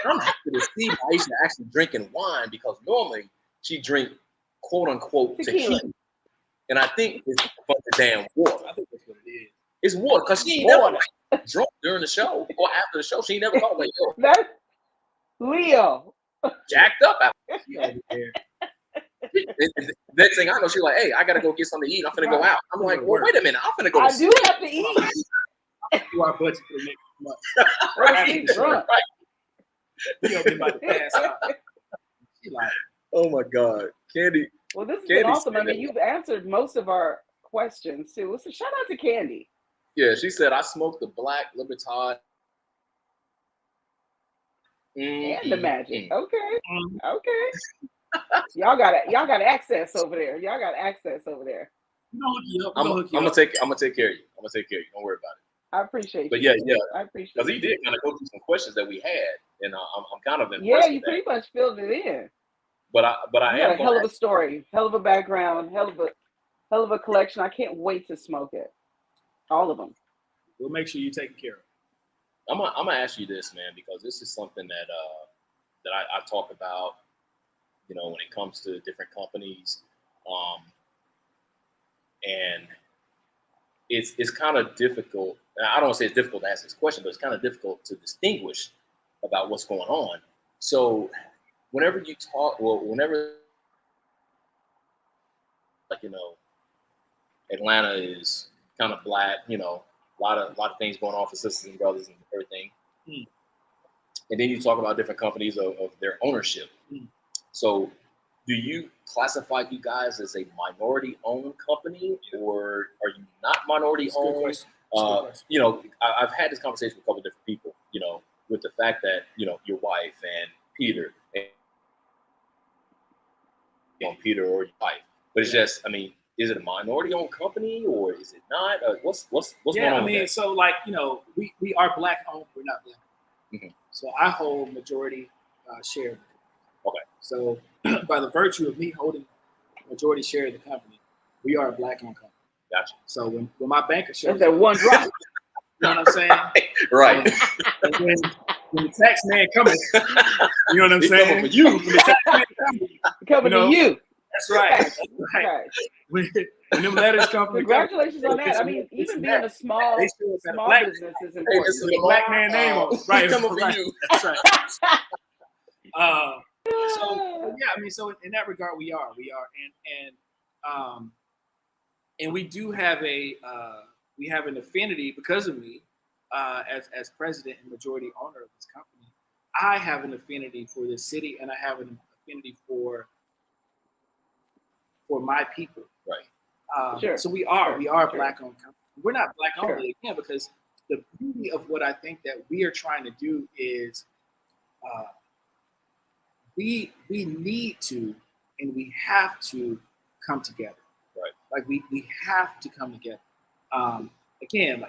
I'm happy to see Aisha actually drinking wine because normally she drink quote unquote tequila. And I think it's a bunch of damn water. I think that's what it is. It's water because she ain't never drunk during the show or after the show. She ain't never called like, yo, That's Leo. jacked up after. She over there. Next thing I know, she's like, hey, I gotta go get something to eat. I'm finna go out. I'm like, well, wait a minute. I'm finna go I to do sleep. have to eat. Do our budget for the next month. Or sleep drunk. We over here about to pass out. She like, Oh my God. Candy. Well, this has Candy been awesome. I said mean, that. you've answered most of our questions too. So shout out to Candy. Yeah, she said, I smoked the Black Libertad. And the magic. Okay. mm, Okay. Y'all got access over there. Y'all got access over there. you know, hook you up. I'm We'll hook you gonna up. take care of you. I'm gonna take care of you. Don't worry about it. I appreciate But you. yeah, I appreciate because he it. did kind of go through some questions that we had, and I'm kind of impressed Yeah, with you that. pretty much filled it in. But I You got a am hell gonna of a story, hell of a background, hell of a collection. I can't wait to smoke it. All of them. We'll make sure you take care of. I'm gonna ask you this, man, because this is something that I talk about, when it comes to different companies, and it's kind of difficult I don't want to say it's difficult to ask this question, but it's kind of difficult to distinguish about what's going on. So whenever you talk, well, whenever, like, Atlanta is kind of black, a lot of things going on for sisters and brothers and everything. Mm. And then you talk about different companies of their ownership. Mm. So do you classify you guys as a minority-owned company, or are you not minority-owned? I've had this conversation with a couple of different people, with the fact that, your wife and Peter, Peter or your wife. But it's just, is it a minority-owned company or is it not? What's going on with that? So we are black-owned. We're not black. Mm-hmm. So I hold majority share. Okay. So by the virtue of me holding majority share of the company, we are a black-owned company. Gotcha. So when my banker shows that's that one drop. you know what I'm saying? Right. And when the tax man coming, you know what I'm saying? Coming for you. When the tax man Coming to you. That's right. That's right. Right. When them letters come from Congratulations on that. Even being a small business is important. With a black man name on it. Right. Coming for right. you. That's right. So in that regard, we are, and we do have we have an affinity because of me, as president and majority owner of this company. I have an affinity for this city, and I have an affinity for my people. Right. Sure. So we are a black-owned company. We're not black-owned again because the beauty of what I think that we are trying to do is we need to and we have to come together. Right. Like we have to come together. Again,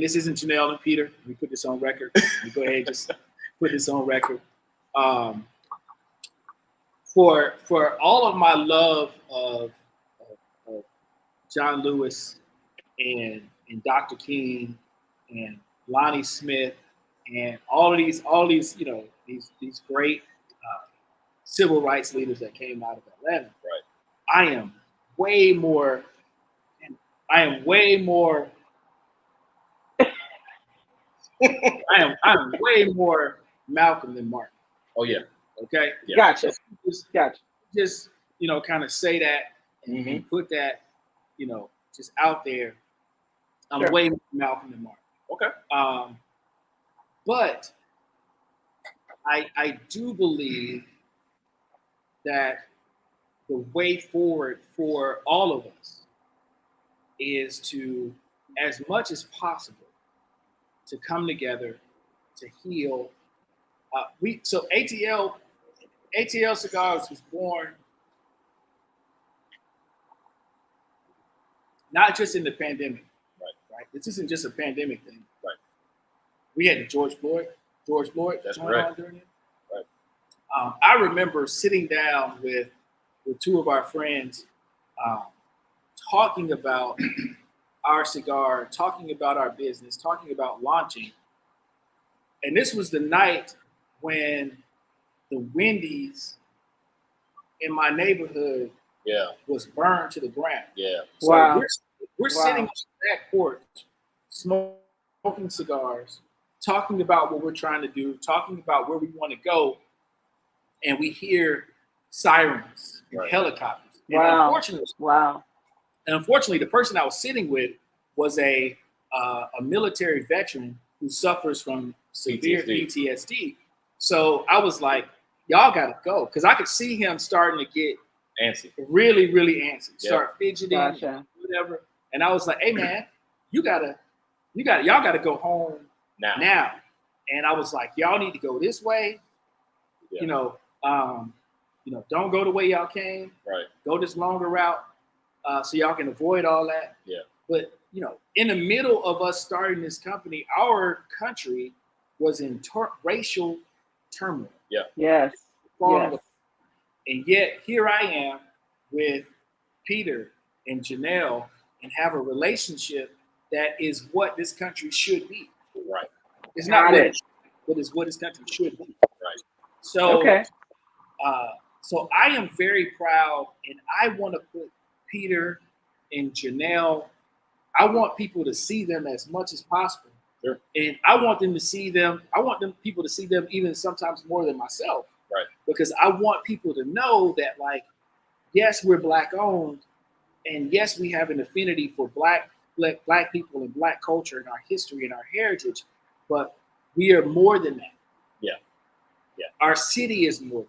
this isn't Janelle and Peter. We put this on record. We go ahead and just put this on record. For all of my love of John Lewis and Dr. King and Lonnie Smith and all these these great civil rights leaders that came out of Atlanta. Right. I am way more I am way more Malcolm than Martin. Oh yeah. Okay. Yeah. Gotcha. Just kind of say that and put that just out there. I'm way more Malcolm than Martin. Okay. But I do believe that the way forward for all of us is to, as much as possible, to come together to heal. So ATL Cigars was born not just in the pandemic, right? This isn't just a pandemic thing, right? We had the George Floyd. That's correct. During it. Right. I remember sitting down with two of our friends, talking about our cigar, talking about our business, talking about launching. And this was the night when the Wendy's in my neighborhood was burned to the ground. Yeah. So wow. We're sitting on that porch, smoking cigars, talking about what we're trying to do, talking about where we want to go, and we hear sirens and helicopters. Wow. And unfortunately, the person I was sitting with was a military veteran who suffers from severe PTSD. So I was like, y'all got to go. Because I could see him starting to get antsy, really, really antsy, start fidgeting, whatever. And I was like, hey, man, y'all got to go home now. And I was like, y'all need to go this way. Yeah. Don't go the way y'all came. Right. Go this longer route so y'all can avoid all that. Yeah. But, in the middle of us starting this company, our country was in racial turmoil. Yeah. Yes. And yet here I am with Peter and Janelle and have a relationship that is what this country should be. Right. It's not what is what this country should be. Right. So, so I am very proud, and I want to put Peter and Janelle I want people to see them as much as possible. Sure. And I want them to see them. I want them people to see them even sometimes more than myself. Right. Because I want people to know that, like, yes, we're Black owned, and yes, we have an affinity for black people and Black culture and our history and our heritage, but we are more than that. Yeah. Yeah. Our city is more.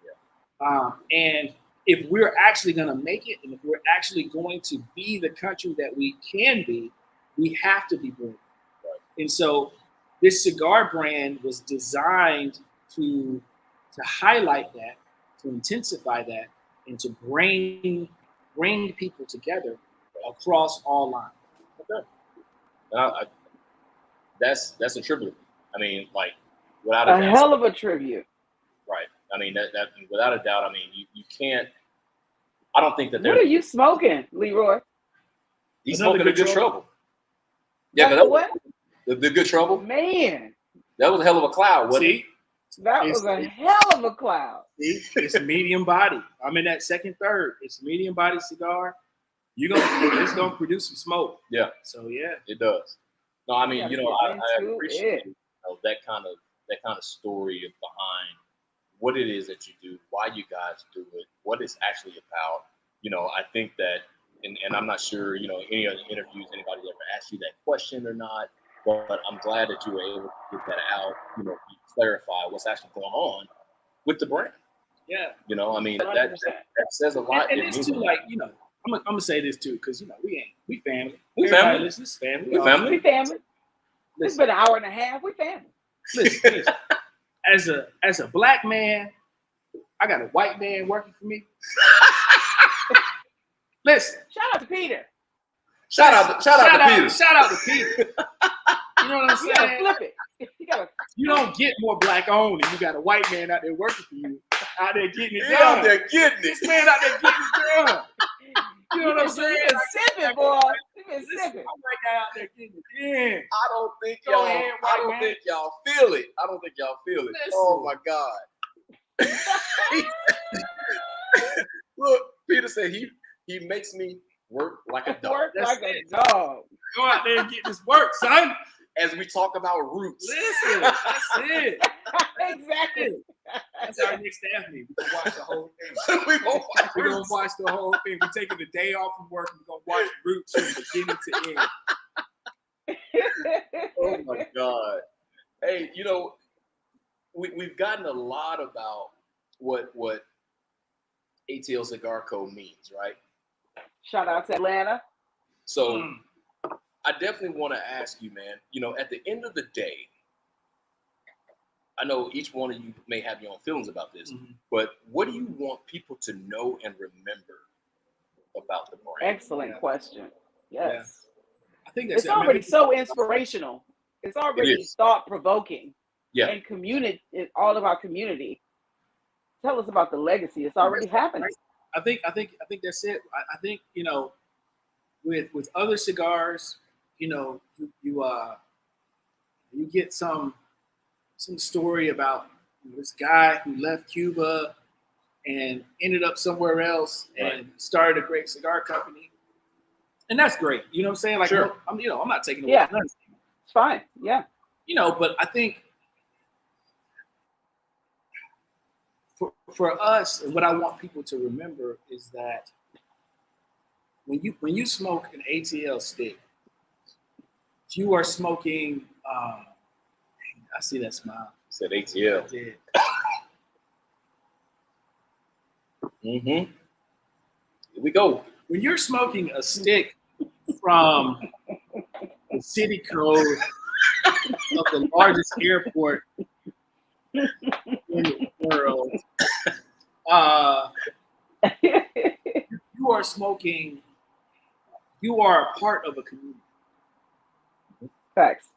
Yeah. And if we're actually going to make it, and if we're actually going to be the country that we can be, we have to be more. Right. And so this cigar brand was designed to highlight that, to intensify that, and to bring people together across all lines. Okay. That's a tribute. I mean, like, without A hell of a tribute. Right. I mean, that without a doubt. I mean, you can't. I don't think that What are you smoking, Leroy? He's Another smoking a Good good Trouble. trouble. Yeah, That's but what? the good trouble. Man, That was a hell of a cloud, wasn't it? See, that It's- was a hell of a cloud. see, it's medium body. I'm in that second third. It's medium body cigar. It's gonna produce some smoke. Yeah, So yeah. it does. No, I mean, gotta you know, get I into appreciate it. that kind of story behind what it is that you do, why you guys do it, what it's actually about. You know, I think that, and I'm not sure, you know, any other interviews anybody ever asked you that question or not, but I'm glad that you were able to get that out, you know, clarify what's actually going on with the brand. Yeah. You know, I mean, 100%. that says a lot. And It it's means too, a lot. like, you know, I'm gonna say this too, because, you know, we family. We Everybody family. listen, it's family. We family. We family. It's Listen, been an hour and a half. We family. listen. As a Black man, I got a white man working for me. Listen. Shout out to Peter. Shout out to Peter. Shout out to Peter. You know what I'm You gotta saying? flip it. You gotta. You don't get more Black owned and you got a white man out there working for you, out there getting it He done. out there getting This it. man out there getting it done. You know what I'm saying? You been sipping, boy. You been Listen, sipping. I'm white guy out there getting it in. I don't think Go y'all. ahead, white I don't man. think y'all feel it. I don't think y'all feel it. Listen. Oh my God. Look, Peter said he makes me work like a dog. Work That's like it. a dog. Go out there and get this work, son. As we talk about roots. Listen, that's it. Exactly. That's our next staff meeting. We're gonna watch the whole thing. We gonna watch We're gonna roots. watch the whole thing. We're taking the day off from work and we're gonna watch Roots from beginning to end. Oh my God. Hey, you know, we've gotten a lot about what ATL Cigar Co. means, right? Shout out to Atlanta. So I definitely want to ask you, man, you know, at the end of the day, I know each one of you may have your own feelings about this, but what do you want people to know and remember about the brand? Excellent question. Yes. I think that's It's already so inspirational. It's already thought provoking. Yeah. And community, all of our community. Tell us about the legacy. It's already happening. I think that's it. I think, you know, with other cigars, you know, you get some story about this guy who left Cuba and ended up somewhere else and started a great cigar company, and that's great. You know what I'm saying? Like, sure. I'm not taking away. Yeah. From that. It's fine. Yeah. You know, but I think for us, and what I want people to remember is that when you smoke an ATL stick, you are smoking. I see that smile. Said ATL. I did. Here we go. When you're smoking a stick from the city code of the largest airport in the world, you are smoking. You are a part of a community. Facts.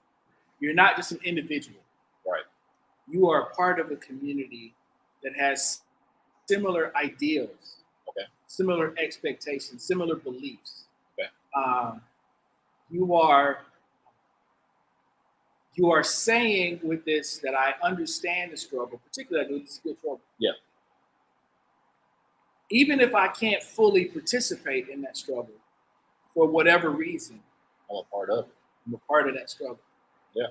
You're not just an individual. Right. You are a part of a community that has similar ideals, similar expectations, similar beliefs. Okay. You are saying with this that I understand the struggle, particularly I do this good struggle. Yeah. Even if I can't fully participate in that struggle for whatever reason, I'm a part of it. I'm a part of that struggle. Yeah.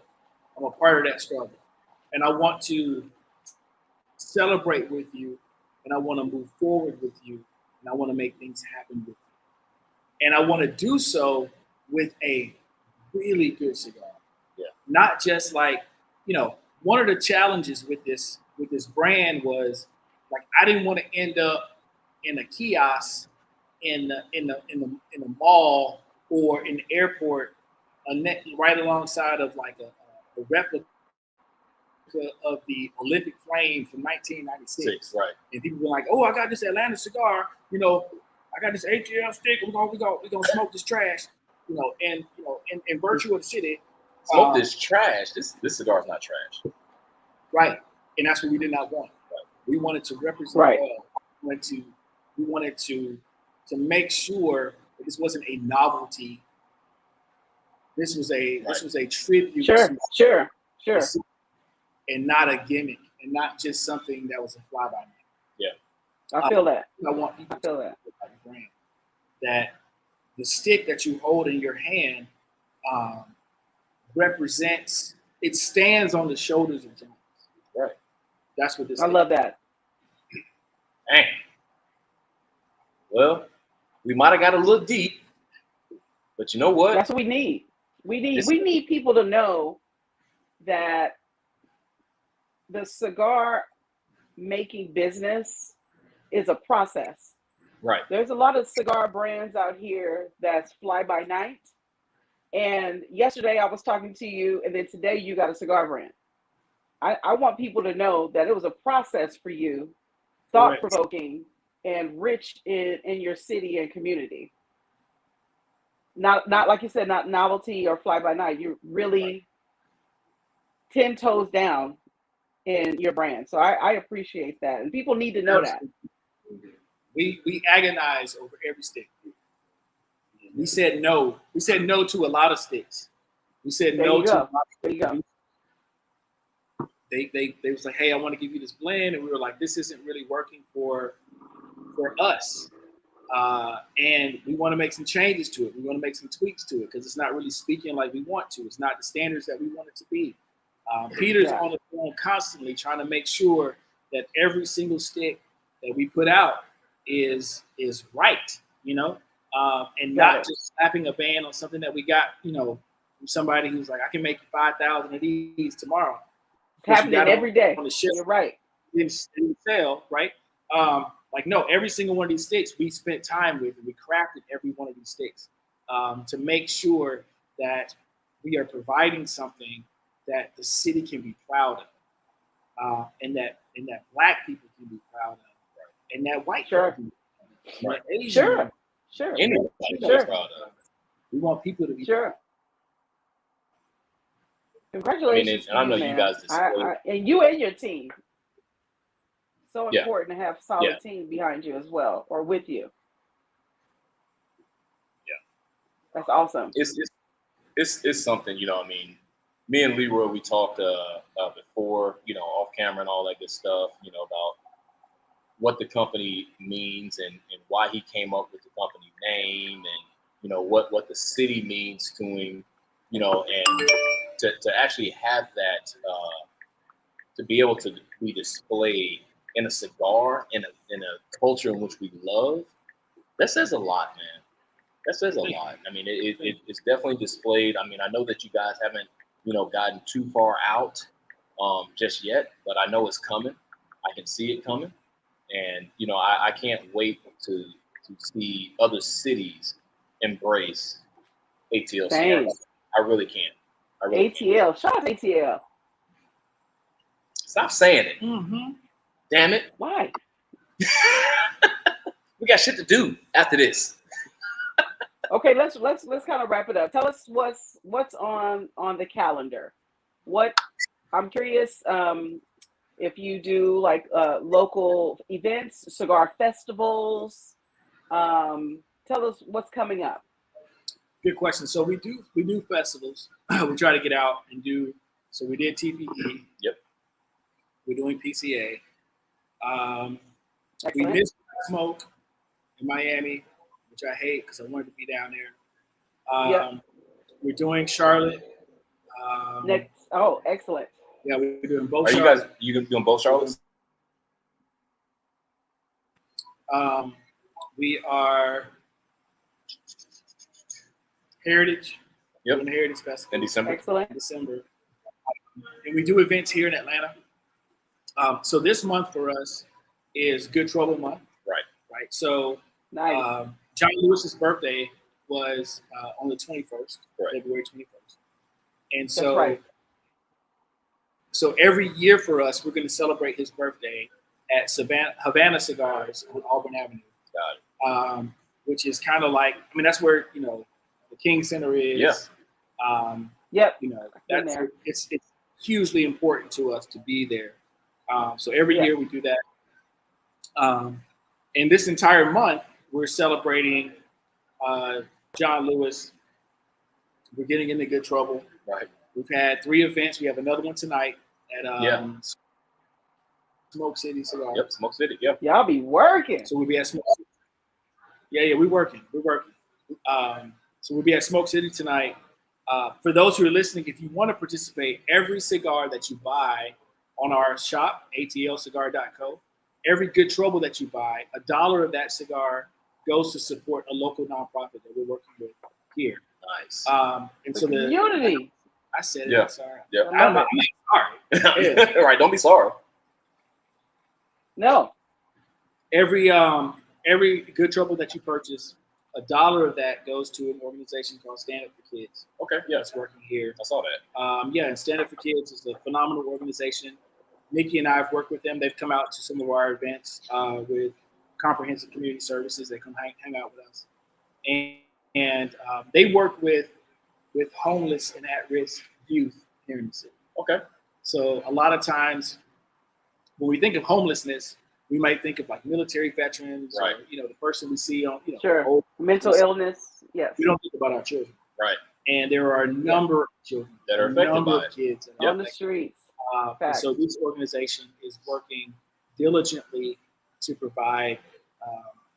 I'm a part of that struggle. And I want to celebrate with you, and I want to move forward with you, and I want to make things happen with you. And I want to do so with a really good cigar. Yeah. Not just like, one of the challenges with this brand was like I didn't want to end up in a kiosk in the mall or in the airport, right alongside of like a replica of the Olympic flame from 1996. Right. And people were like, "Oh, I got this Atlanta cigar. I got this ATL stick. We're gonna smoke this trash. And in virtue of the city, Smoke this trash. This cigar is not trash. Right. And that's what we did not want. We wanted to represent Right. well. We wanted to make sure that this wasn't a novelty. This was a tribute Sure. and not a gimmick, and not just something that was a fly by night. Yeah. I feel that. I want people I feel that. about the brand, that the stick that you hold in your hand represents, it stands on the shoulders of giants. Right. That's what this I love that. Dang. Well, we might have got a little deep, but you know what? That's what we need. We need people to know that the cigar making business is a process. Right. There's a lot of cigar brands out here that's fly by night. And yesterday I was talking to you, and then today you got a cigar brand. I want people to know that it was a process for you, thought-provoking and rich in your city and community. Not like you said, not novelty or fly by night. You're really 10 toes down in your brand. So I appreciate that. And people need to know that. We agonize over every stick. We said no. We said no to a lot of sticks. We said There no you to go. a lot of There you go. They was like, hey, I want to give you this blend, and we were like, this isn't really working for us, and we want to make some changes to it. We want to make some tweaks to it because it's not really speaking like we want to. It's not the standards that we want it to be. Peter's on the phone constantly trying to make sure that every single stick that we put out is right, and not just slapping a ban on something that we got, from somebody who's like, I can make you 5,000 of these tomorrow. It's happening every day. On the shelf. You're right. In sale, right? No, every single one of these sticks we spent time with, and we crafted every one of these sticks to make sure that we are providing something that the city can be proud of, and that Black people can be proud of, and that white people can be proud of, and that Asian Sure. Anybody can be proud of. We want people to be Sure. Congratulations. And I know you guys and you and your team. So important to have a solid team behind you as well, or with you. Yeah. That's awesome. It's something, me and Leroy, we talked before, off camera and all that good stuff, about what the company means and why he came up with the company name and, what the city means to him, and to actually have that, to be able to be displayed in a cigar, in a culture in which we love, that says a lot, man. That says a lot. I mean, it's definitely displayed. I mean, I know that you guys haven't, gotten too far out just yet, but I know it's coming. I can see it coming. And, I can't wait to see other cities embrace ATL cigars. I really can't. ATL. Shout out to ATL. Stop saying it. Mm-hmm. Damn it. Why? We got shit to do after this. Okay, let's kind of wrap it up. Tell us what's on the calendar. I'm curious if you do like local events, cigar festivals. Tell us what's coming up. Good question. So we do festivals. We try to get out and do. So we did TPE. Yep. We're doing PCA. We Excellent. missed Smoke in Miami, which I hate because I wanted to be down there. We're doing Charlotte. Next. Oh, excellent. Yeah, we're doing both. Are Charlotte. you doing both Charlottes? We are Heritage. Yep. Doing the Heritage Festival In December. Excellent. in December. And we do events here in Atlanta. So this month for us is Good Trouble Month. Right. So Nice. John Lewis's birthday was on the 21st, Right. February 21st. And That's so, right. so every year for us, we're going to celebrate his birthday at Havana Cigars on Auburn Avenue. Got it. Which is kind of like, I mean, that's where, the King Center is. Yeah. Yep. That's there. it's hugely important to us to be there. So every Yeah. year we do that. And this entire month, we're celebrating John Lewis. We're getting into Good Trouble. Right. We've had 3 events. We have another one tonight at Smoke City Cigar. Yep. Smoke City. Yep. Y'all be working. So we'll be at Smoke City. Yeah, we're working. So we'll be at Smoke City tonight. For those who are listening, if you want to participate, every cigar that you buy on our shop, atlcigar.co, every Good Trouble that you buy, $1 of that cigar goes to support a local nonprofit that we're working with here. Nice. And so Community. I said Yeah. it. Sorry. Yeah. I'm not sorry. Yeah. All right. Don't be sorry. No. Every Good Trouble that you purchase, $1 of that goes to an organization called Stand Up for Kids. Okay. Yeah. That's working here. I saw that. And Stand Up for Kids is a phenomenal organization. Nikki and I have worked with them. They've come out to some of our events with comprehensive community services. They come hang out with us, and they work with homeless and at-risk youth here in the city. Okay. So a lot of times when we think of homelessness, we might think of like military veterans, Right. or the person we see on Sure. old. Mental illness. Yes. We don't think about our children, Right. and there are a number of children That are a affected number by of it. kids that Yep. are On the affected. streets. And so this organization is working diligently to provide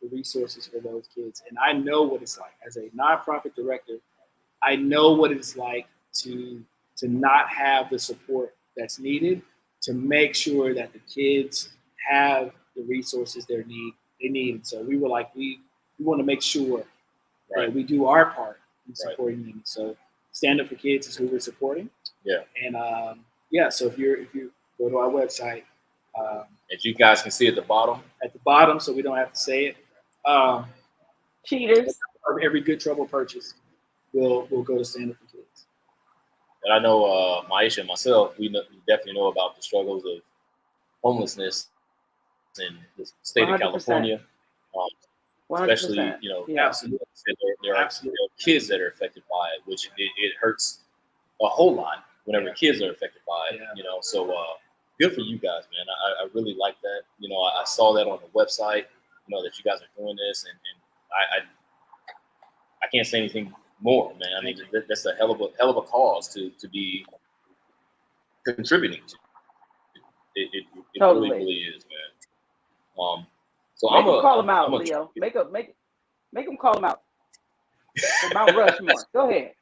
the resources for those kids. And I know what it's like as a nonprofit director. I know what it's like to not have the support that's needed to make sure that the kids have the resources they need. And so we were like, we want to make sure that we do our part in supporting them. So Stand Up for Kids is who we're supporting. Yeah. And so if you go to our website, As you guys can see at the bottom. So we don't have to say it. Cheaters. Every Good Trouble purchase will go to Stand Up for Kids. And I know Maisha and myself, we definitely know about the struggles of homelessness in the state 100%. of California. 100%. Especially, Yeah. absolutely. There are kids that are affected by it, which it hurts a whole lot whenever kids are affected by it. Yeah. So good for you guys, man. I really like that. I saw that on the website. That you guys are doing this, and I can't say anything more, man. I mean, that's a hell of a cause to be contributing to. It Totally. really is, man. So Make I'm them a call them out, I'm a- Leo. Make them call them out. For Mount Rushmore. Go ahead.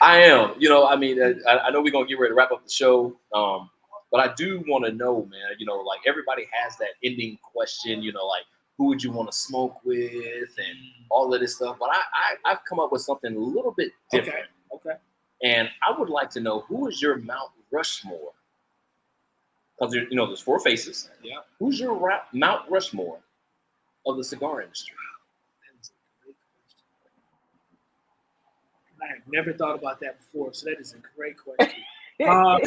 I am. I mean, I know we're gonna get ready to wrap up the show, but I do want to know, man. Like everybody has that ending question. Like who would you want to smoke with, and all of this stuff. But I've come up with something a little bit different. Okay. And I would like to know, who is your Mount Rushmore? Because there's 4 faces. Yeah. Who's your Mount Rushmore of the cigar industry? That is a great question. I have never thought about that before, so that is a great question. Man.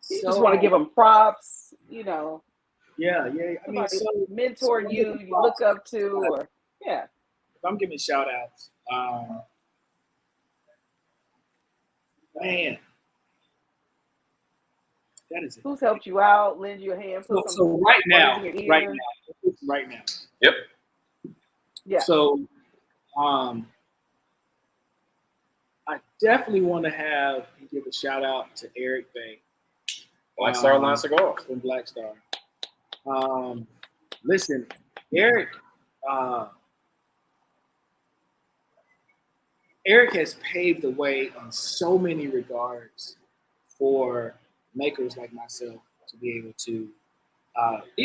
You just want to give them props, Yeah. I mean, somebody so mentor you look up to, or if I'm giving shout outs, man, that is it. who's helped you out, lend you a hand, put some So right now, words in your ear. Yep. Yeah. So, I definitely want to have and give a shout out to Eric Bay. Black Star Line Cigars. From Black Star. Listen, Eric Eric has paved the way in so many regards for makers like myself to be able to,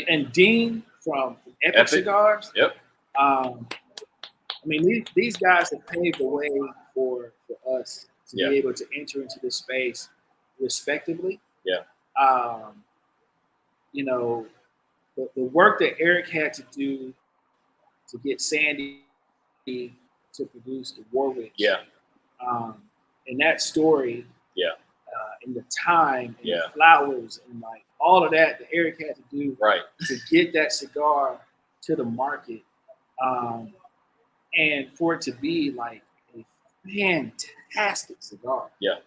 and Dean from Epic Cigars. Yep. I mean, these guys have paved the way for us to Yeah. be able to enter into this space respectively. Yeah. You know, the work that Eric had to do to get Sandy to produce the Warwick. Yeah. And that story. Yeah. And the time and Yeah. the flowers and like all of that Eric had to do Right. to get that cigar to the market. And for it to be like a fantastic cigar. Yeah.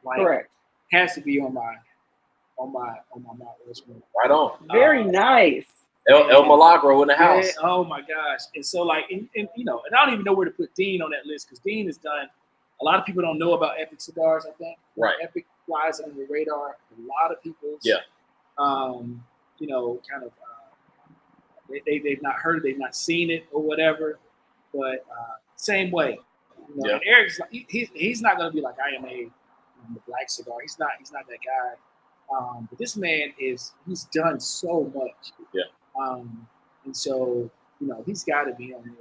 Like Correct. has to be on my Mount Rushmore. Right on. Very nice. El Milagro in the house. Yeah, oh my gosh. And so like and you know, and I don't even know where to put Dean on that list because Dean has done a lot of people don't know about Epic Cigars, I think. Right. Epic flies under the radar. A lot of people's Yeah. You know, kind of they've not heard it, they've not seen it or whatever. But same way. You know, Yeah. and Eric's he's not gonna be like I am the black cigar. He's not that guy. But this man he's done so much. Yeah. And so, you know, he's gotta be on there.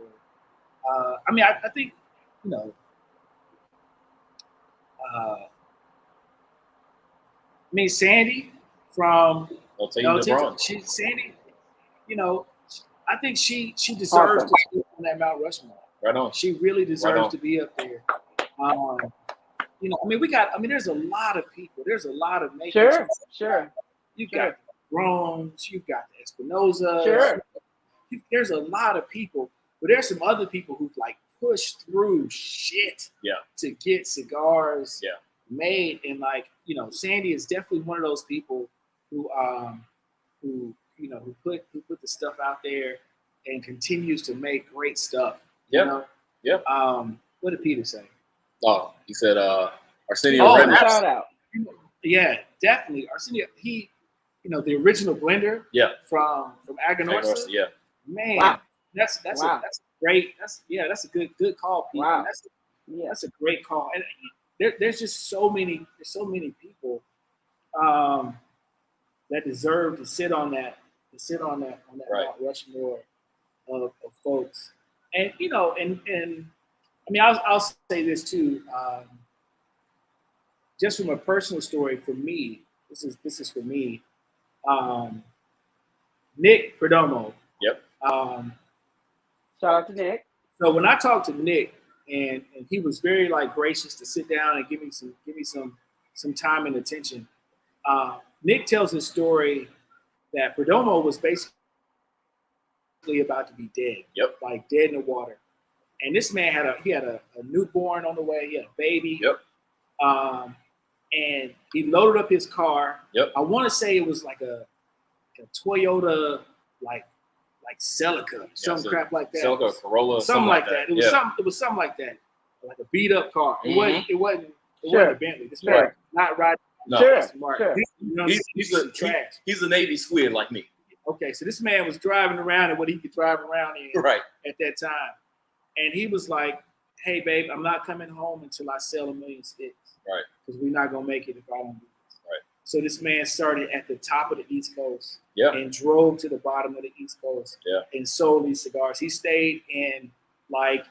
I mean I think, you know, I mean Sandy from Sandy, you know, I think she deserves to be on that Mount Rushmore. Right on. She really deserves to be up there. You know, I mean, there's a lot of people. There's a lot of makers. Sure. You've got the Groans, you've got the Espinosa. Sure. There's a lot of people, but there's some other people who've like pushed through shit to get cigars made. And like, you know, Sandy is definitely one of those people who put the stuff out there and continues to make great stuff. Yeah. You know? Yeah. What did Peter say? Oh, he said Arsenio shout out. Yeah, definitely. Arsenio, he, you know, the original blender from Aganorsa. Yeah. Man, wow. that's a great. That's a good call, Pete. Wow. That's a great call. And there's just so many people that deserve to sit on that Mount Rushmore of folks. And you know, and I mean, I'll say this too. Just from a personal story, for me, this is for me. Nick Predomo. Yep. Shout out to Nick. So when I talked to Nick, and he was very like gracious to sit down and give me some time and attention. Nick tells his story that Predomo was basically about to be dead. Yep. Like dead in the water. And this man had a newborn on the way. He had a baby. Yep. And he loaded up his car. Yep. I want to say it was like a Toyota, like Celica, crap like that. Celica, Corolla, something like that. It was something like that, like a beat up car. It wasn't a Bentley. This man not riding. No. Sure. He's a Navy squid like me. Okay, so this man was driving around in what he could drive around in at that time, and he was like, "Hey, babe, I'm not coming home until I sell 1 million sticks." Right. Because we're not gonna make it if I don't do this. Right. So this man started at the top of the East Coast. Yeah. And drove to the bottom of the East Coast. Yeah. And sold these cigars. He stayed in like,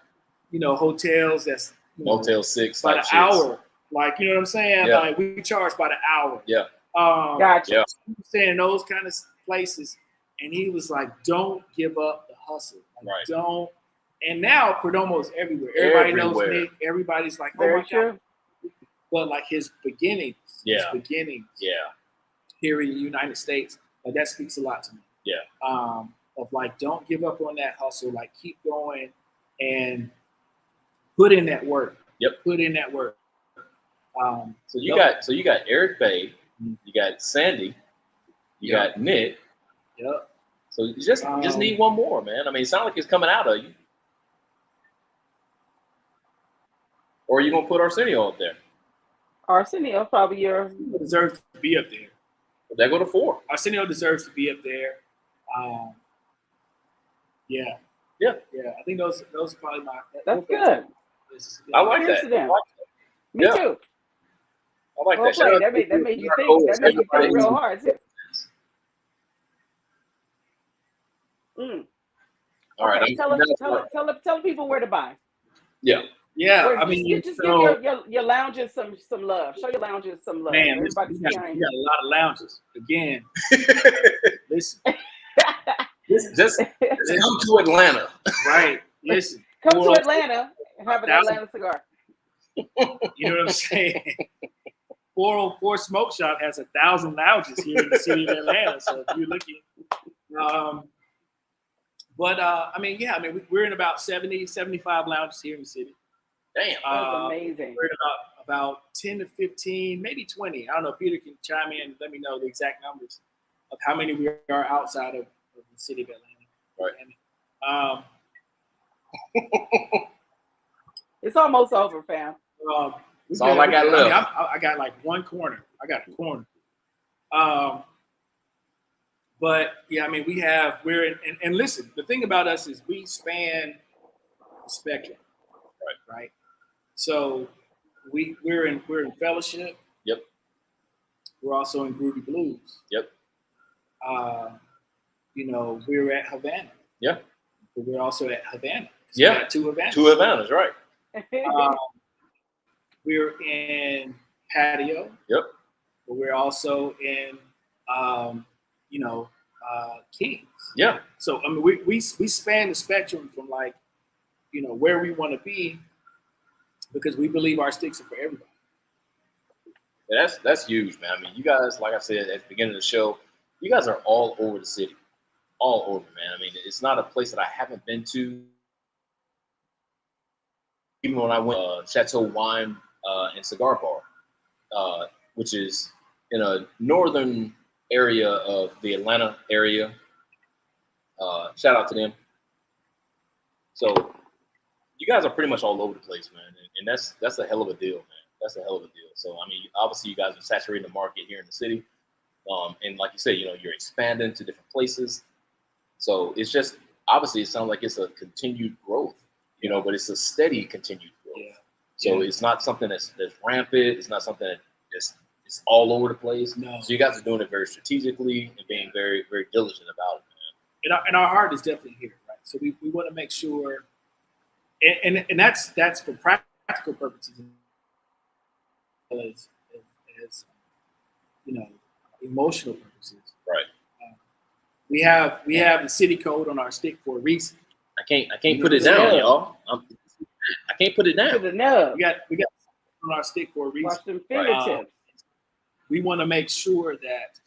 you know, hotels that's Motel 6 by the hour. Like, you know what I'm saying? Yeah. Like we charge by the hour. Yeah. Gotcha. Yeah. He was staying in those kind of places, and he was like, "Don't give up the hustle. Like, don't." And now Predomo's everywhere. Everybody knows Nick. Everybody's like, "Oh Very my true. God." But like his beginnings, here in the United States, like that speaks a lot to me. Yeah. Of like, don't give up on that hustle. Like, keep going and put in that work. Yep. Put in that work. So you got Eric Bay, you got Sandy, you got Nick. Yep. So you just need one more, man. I mean, it sounds like it's coming out of you. Or are you gonna put Arsenio up there? Arsenio probably deserves to be up there. They go to 4. Arsenio deserves to be up there. Yeah. I think those are probably my. That's good. I like Cheers that. to them. I like Me Yeah. too. like Well that. Shout played. out That to made you our think. That host, made you think everybody. real hard too. Mm. All right. Okay, tell people where to buy. Yeah. Yeah, Where, I mean, just give so your lounges some love. Show your lounges some love. man, Everybody we see got how a lot of lounges. Again, listen, just come to Atlanta. right? Listen, Come to Atlanta and have an 1,000. Atlanta cigar. You know what I'm saying? 404 Smoke Shop has 1,000 lounges here in the city of Atlanta. So if you're looking, I mean, we're in about 70, 75 lounges here in the city. Damn. That's amazing. We're in about 10 to 15, maybe 20. I don't know. Peter can chime in and let me know the exact numbers of how many we are outside of the city of Atlanta. Right. It's almost over, fam. That's all I got left. I got like one corner. I got a corner. But yeah, I mean, we're in, and listen, the thing about us is we span the spectrum, right? So we're in fellowship. Yep. We're also in Groovy Blues. Yep. We're at Havana. Yeah. But we're also at Havana. Yeah. We got 2 Havanas. 2 Havanas, right. We're in Patio. Yep. But we're also in, Kings. Yeah. So I mean, we span the spectrum from where we want to be, because we believe our sticks are for everybody. Yeah, that's huge, man. I mean, you guys, like I said at the beginning of the show, you guys are all over the city, all over, man. I mean, it's not a place that I haven't been to. Even when I went Chateau Wine and Cigar Bar, which is in a northern area of the Atlanta area. Shout out to them. So you guys are pretty much all over the place, man, and that's a hell of a deal, man. That's a hell of a deal. So I mean, obviously, you guys are saturating the market here in the city, and like you said, you're expanding to different places. So it's just obviously it sounds like it's a continued growth, but it's a steady continued growth. Yeah. So it's not something that's rampant. It's not something that's it's all over the place. No. So you guys are doing it very strategically and being very, very diligent about it, man. And our heart is definitely here, right? So we want to make sure, and that's for practical purposes, as emotional purposes. Right. We have the city code on our stick for a reason. I can't put it down, y'all. I can't put it down. To the nub. We got on our stick for a reason. Watch them fingertips. We want to make sure that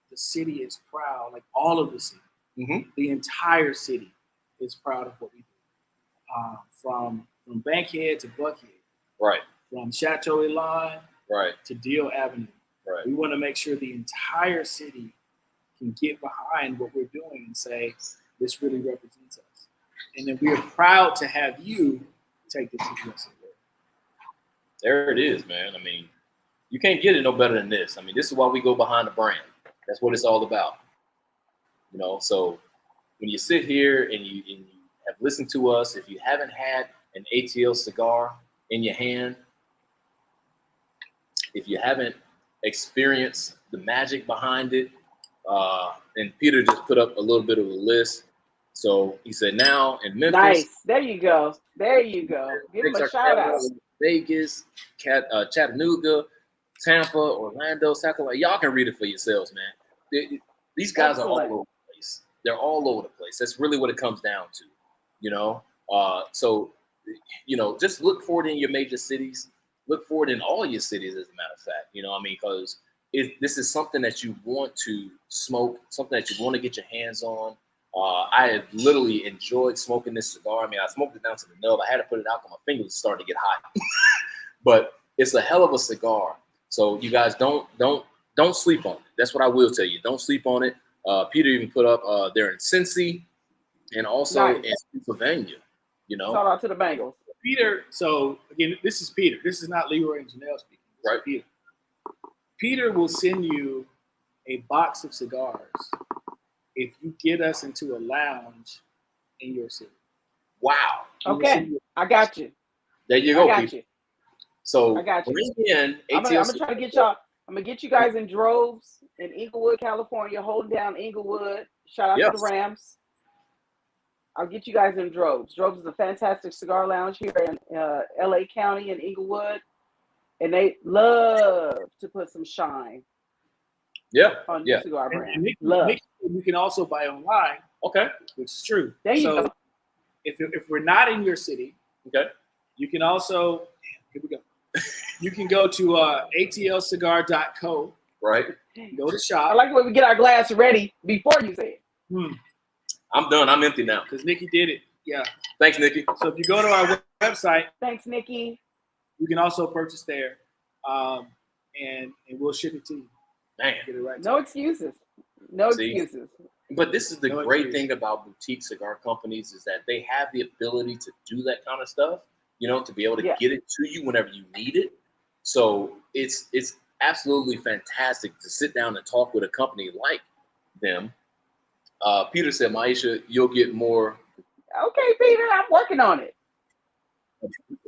the city is proud, like all of the city. Mm-hmm. The entire city is proud of what we do. From Bankhead to Buckhead. Right. From Chateau Elan right. to Deal Avenue. Right. We want to make sure the entire city can get behind what we're doing and say, this really represents us. And then we are proud to have you take this to the rest of the world. There it is, man. I mean, you can't get it no better than this. I mean, this is why we go behind the brand. That's what it's all about. So when you sit here and you have listened to us, if you haven't had an ATL cigar in your hand, if you haven't experienced the magic behind it, and Peter just put up a little bit of a list. So he said now in Memphis. Nice. There you go. Give him a shout out. Vegas, Chattanooga, Tampa, Orlando, Sacramento. Y'all can read it for yourselves, man. These guys are all over the place. They're all over the place. That's really what it comes down to, So, just look for it in your major cities. Look for it in all your cities, as a matter of fact. Because this is something that you want to smoke, something that you want to get your hands on. I have literally enjoyed smoking this cigar. I mean, I smoked it down to the nub. I had to put it out because my fingers started to get hot. But it's a hell of a cigar. So you guys don't sleep on it. That's what I will tell you. Don't sleep on it. Peter even put up they're in Cincy and also in Pennsylvania. Shout out to the Bengals. Peter. So again, this is Peter. This is not Leroy and Janelle speaking. This is Peter. Peter will send you a box of cigars if you get us into a lounge in your city. Wow. Okay, I got you. There you I go, got people. you. So I got you. bring in I'm ATL. gonna try to get y'all. I'm gonna get you guys in droves in Inglewood, California, holding down Inglewood. Shout out to the Yes. Rams. I'll get you guys in droves. Droves is a fantastic cigar lounge here in LA County in Inglewood, and they love to put some shine Yeah. on Yeah. your cigar brand. And Love. you can also buy online, Okay. which is true. There you So go. if we're not in your city, Okay. you can also, here we go. You can go to atlcigar.co, Right. go to I shop. like the way we get our glass ready before you say it. I'm done. I'm empty now. Because Nikki did it. Yeah. Thanks, Nikki. So if you go to our website, Thanks, Nikki. you can also purchase there, and we'll ship it to you. Man. Get it right. No excuses. No See? excuses. But this is the No great excuse. thing about boutique cigar companies is that they have the ability to do that kind of stuff, you know, to be able to Yeah. get it to you whenever you need it. So it's absolutely fantastic to sit down and talk with a company like them. Peter said, Maisha, you'll get more. Okay, Peter, I'm working on it.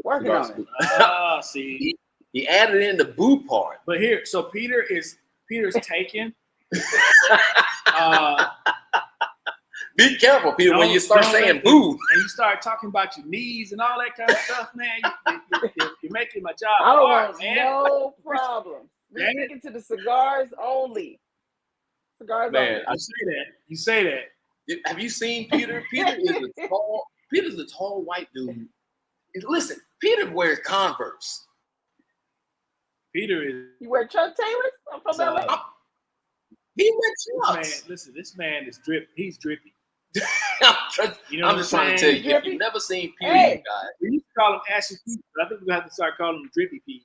Working on it. Ah, see. He added in the boo part. But here, so Peter's taken. Be careful, Peter, when you start Don't saying let boo. And you start talking about your knees and all that kind of stuff, man. You're making my job I don't hard, want man. no problem. We're Damn it. sticking to the cigars only. Cigars Man, only. You say that. Have you seen Peter? Peter's a tall white dude. Listen, Peter wears Converse. Peter is. You wear Chuck Taylors? I'm from LA. He wears Chucks. This man is drip. He's drippy. You know I'm what just I'm trying to tell saying? you, if you've never seen Peter, Hey. you guys. We used to call him Ashy Pete, but I think we're gonna have to start calling him Drippy Pete.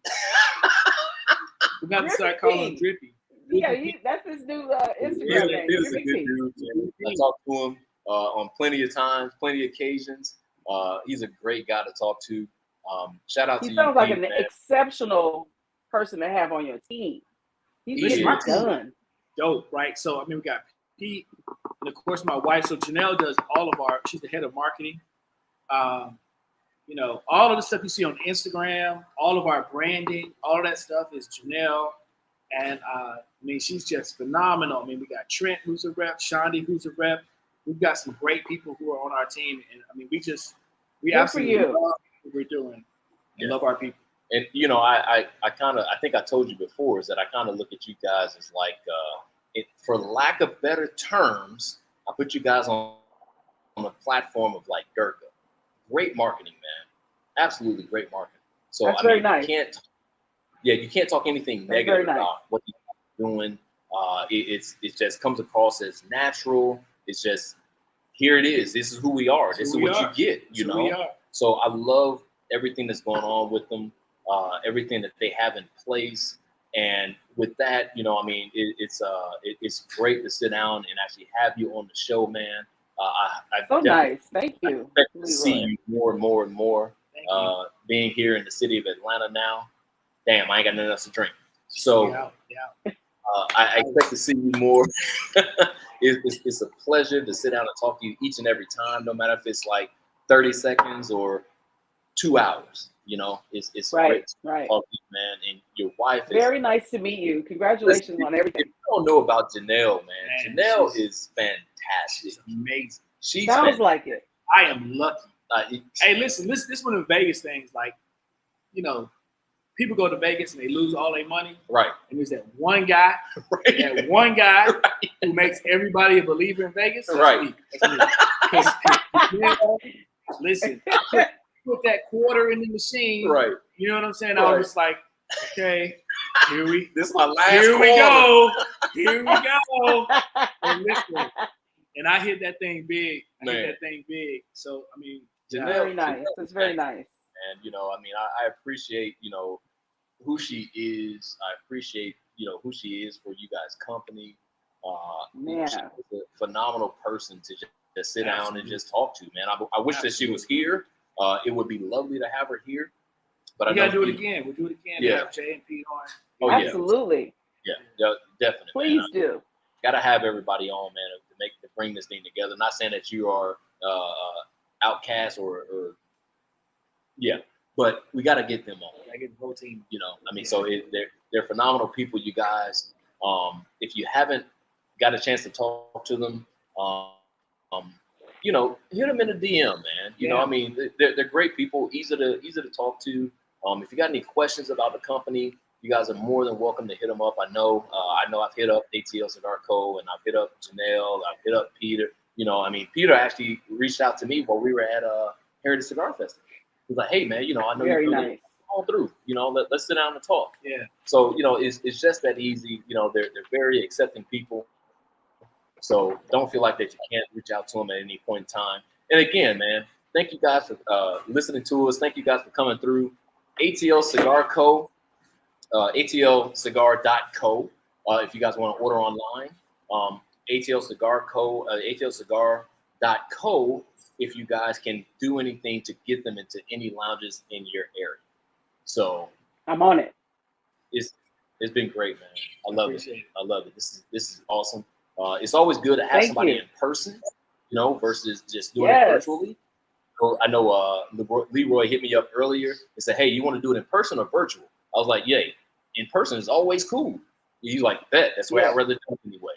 We're gonna have to start Drippy calling him Pete. Drippy. Yeah, that's his new Instagram name. Peter's a Drippy good Pete. dude. Man. I talked to him on plenty of times, plenty of occasions. He's a great guy to talk to. Shout out to He you, sounds like Pete, an man. exceptional person to have on your team. He's He getting is. it done. Dope, right? So I mean, we got Pete, and of course my wife. So Janelle does all of our. She's the head of marketing. You know, all of the stuff you see on Instagram, all of our branding, all of that stuff is Janelle. And I mean, she's just phenomenal. I mean, we got Trent, who's a rep, Shondi, who's a rep. We've got some great people who are on our team, and I mean, we Good absolutely for you. love what we're doing and love our people. And you know, I think I told you before is that I kind of look at you guys as like, for lack of better terms, I put you guys on a platform of like Gurkha. Great marketing, man. Absolutely great marketing. So That's I mean, very nice. you can't talk anything That's negative very nice. about what you're doing. It just comes across as natural. It's just here it is. This is who we are. This is what you get. You know. So I love everything that's going on with them. Everything that they have in place. And with that, you know, I mean, it's great to sit down and actually have you on the show, man. I So definitely nice. Thank you. expect to see Leroy. you more and more and more. Thank you. Being here in the city of Atlanta now, damn, I ain't got nothing else to drink. So Yeah. I expect to see you more. It's a pleasure to sit down and talk to you each and every time, no matter if it's like 30 seconds or 2 hours. You know, it's great to Right. talk to you, man. And your wife is Very nice to meet you. Congratulations on everything. If you don't know about Janelle, man, Janelle is fantastic. She's amazing. She's Sounds fantastic. like it. I am lucky. Hey, listen, this is one of the Vegas things. Like, you know, people go to Vegas and they lose all their money. Right. And there's that one guy, who makes everybody a believer in Vegas. That's Right. me. That's me. 'Cause, you know, listen, put that quarter in the machine. Right. You know what I'm saying? Right. I was just like, okay, This is my last here we quarter. go. Here we go. And listen, and I hit that thing big. So I mean, Janelle, Very nice. Janelle That's is very fantastic. nice. And, you know, I mean, I appreciate, you know, who she is. I appreciate, you know, who she is for you guys' company. Man. She's a phenomenal person to just sit down and Absolutely. just talk to, man. I wish that she was here. It would be lovely to have her here. But we I gotta know do it again. We'll do it again. Yeah. Have Jay and Pete on. Oh, yeah. Absolutely. Yeah, definitely. Please man. do. Got to have everybody on, man, to bring this thing together. Not saying that you are outcasts or yeah. But we got to get them on. I get the whole team. You know, I mean, so they're phenomenal people, you guys. If you haven't got a chance to talk to them, you know, hit them in a DM, man. You know, I mean, they're great people, easy to talk to. If you got any questions about the company, you guys are more than welcome to hit them up. I know I've hit up ATL Cigar Co. and I've hit up Janelle, I've hit up Peter. You know, I mean, Peter actually reached out to me while we were at Heritage Cigar Festival. He's like, hey man, you know, I know Very you're nice. all through. You know, let's sit down and talk. Yeah. So, you know, it's just that easy. You know, they're very accepting people. So don't feel like that you can't reach out to them at any point in time. And again, man, thank you guys for listening to us. Thank you guys for coming through. ATL Cigar Co. ATLcigar.co. If you guys want to order online. ATL Cigar Co. ATLcigar.co. If you guys can do anything to get them into any lounges in your area. So I'm on it. It's been great, man. I love it. I love it. This is awesome. It's always good to have somebody in person, you know, versus just doing it virtually. So I know Leroy hit me up earlier and said, hey, you want to do it in person or virtual? I was like, yeah, in person is always cool. He's like, bet. That's where I'd rather do it anyway.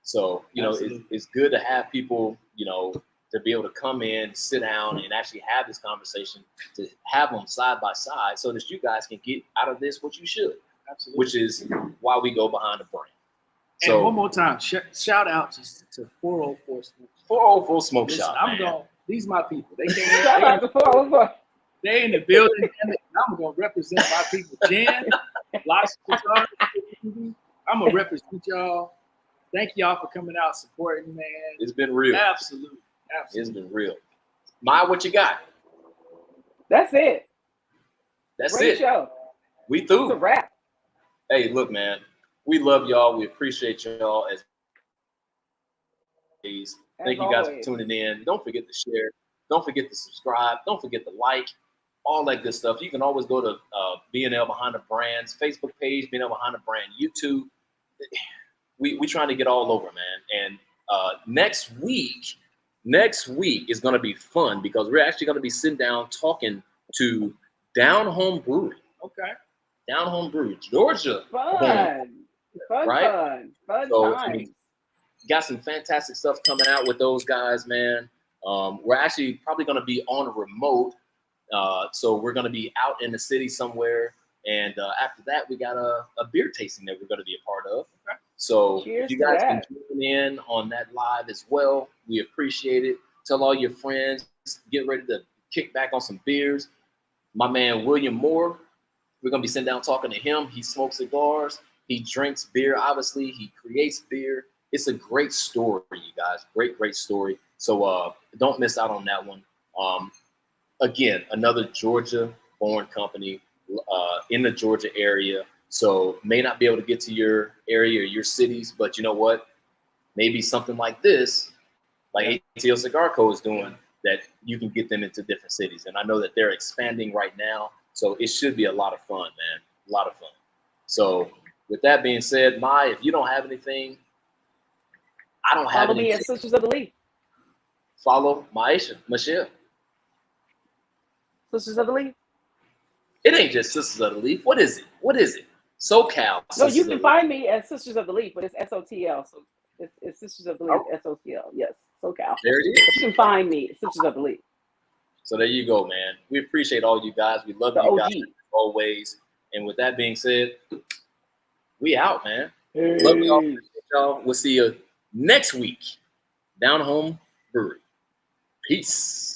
So, you know, it's good to have people, you know, to be able to come in, sit down, and actually have this conversation, to have them side by side so that you guys can get out of this what you should. Absolutely. Which is why we go behind the brand. And so, one more time, shout out to 404 Smoke. 404 Smoke Shop. I'm going. These my people. They came in. Shout out to 404. They in the building, and I'm gonna represent my people. Jen, lots of guitars. I'm gonna represent y'all. Thank y'all for coming out, supporting, man. It's been real. Absolutely. It's been real. Maya, what you got? That's it. That's Great it. Show. We through. It's a wrap. Hey, look, man. We love y'all. We appreciate y'all as always. Thank you guys for tuning in. Don't forget to share. Don't forget to subscribe. Don't forget to like. All that good stuff. You can always go to BNL Behind the Brands Facebook page, BNL Behind the Brand YouTube. We trying to get all over, man. And next week is going to be fun because we're actually going to be sitting down talking to Down Home Brewery. Okay. Down Home Brewery, Georgia. Fun So, times. Got some fantastic stuff coming out with those guys, man. We're actually probably going to be on a remote. So we're going to be out in the city somewhere. And after that, we got a beer tasting that we're going to be a part of. Okay. So if you guys can tune in on that live as well, we appreciate it. Tell all your friends, get ready to kick back on some beers. My man, William Moore, we're going to be sitting down talking to him. He smokes cigars. He drinks beer, obviously. He creates beer. It's a great story, you guys. Great story. So don't miss out on that one. Again, another Georgia-born company in the Georgia area. So may not be able to get to your area or your cities, but you know what? Maybe something like this, like ATL Cigar Co. is doing, that you can get them into different cities. And I know that they're expanding right now. So it should be a lot of fun, man. A lot of fun. So with that being said, Mai, if you don't have anything, I don't have anything. Follow me at Sisters of the Leaf. Follow Michelle. Sisters of the Leaf? It ain't just Sisters of the Leaf. What is it? SoCal. No, you can find me at Sisters of the Leaf, but it's SOTL. So it's Sisters of the Leaf, SOTL. Yes, SoCal. There it is. But you can find me at Sisters of the Leaf. So there you go, man. We appreciate all you guys. We love you guys always. And with that being said, we out, man. Hey. Love y'all. Appreciate y'all. We'll see you next week. Down Home Brewery. Peace.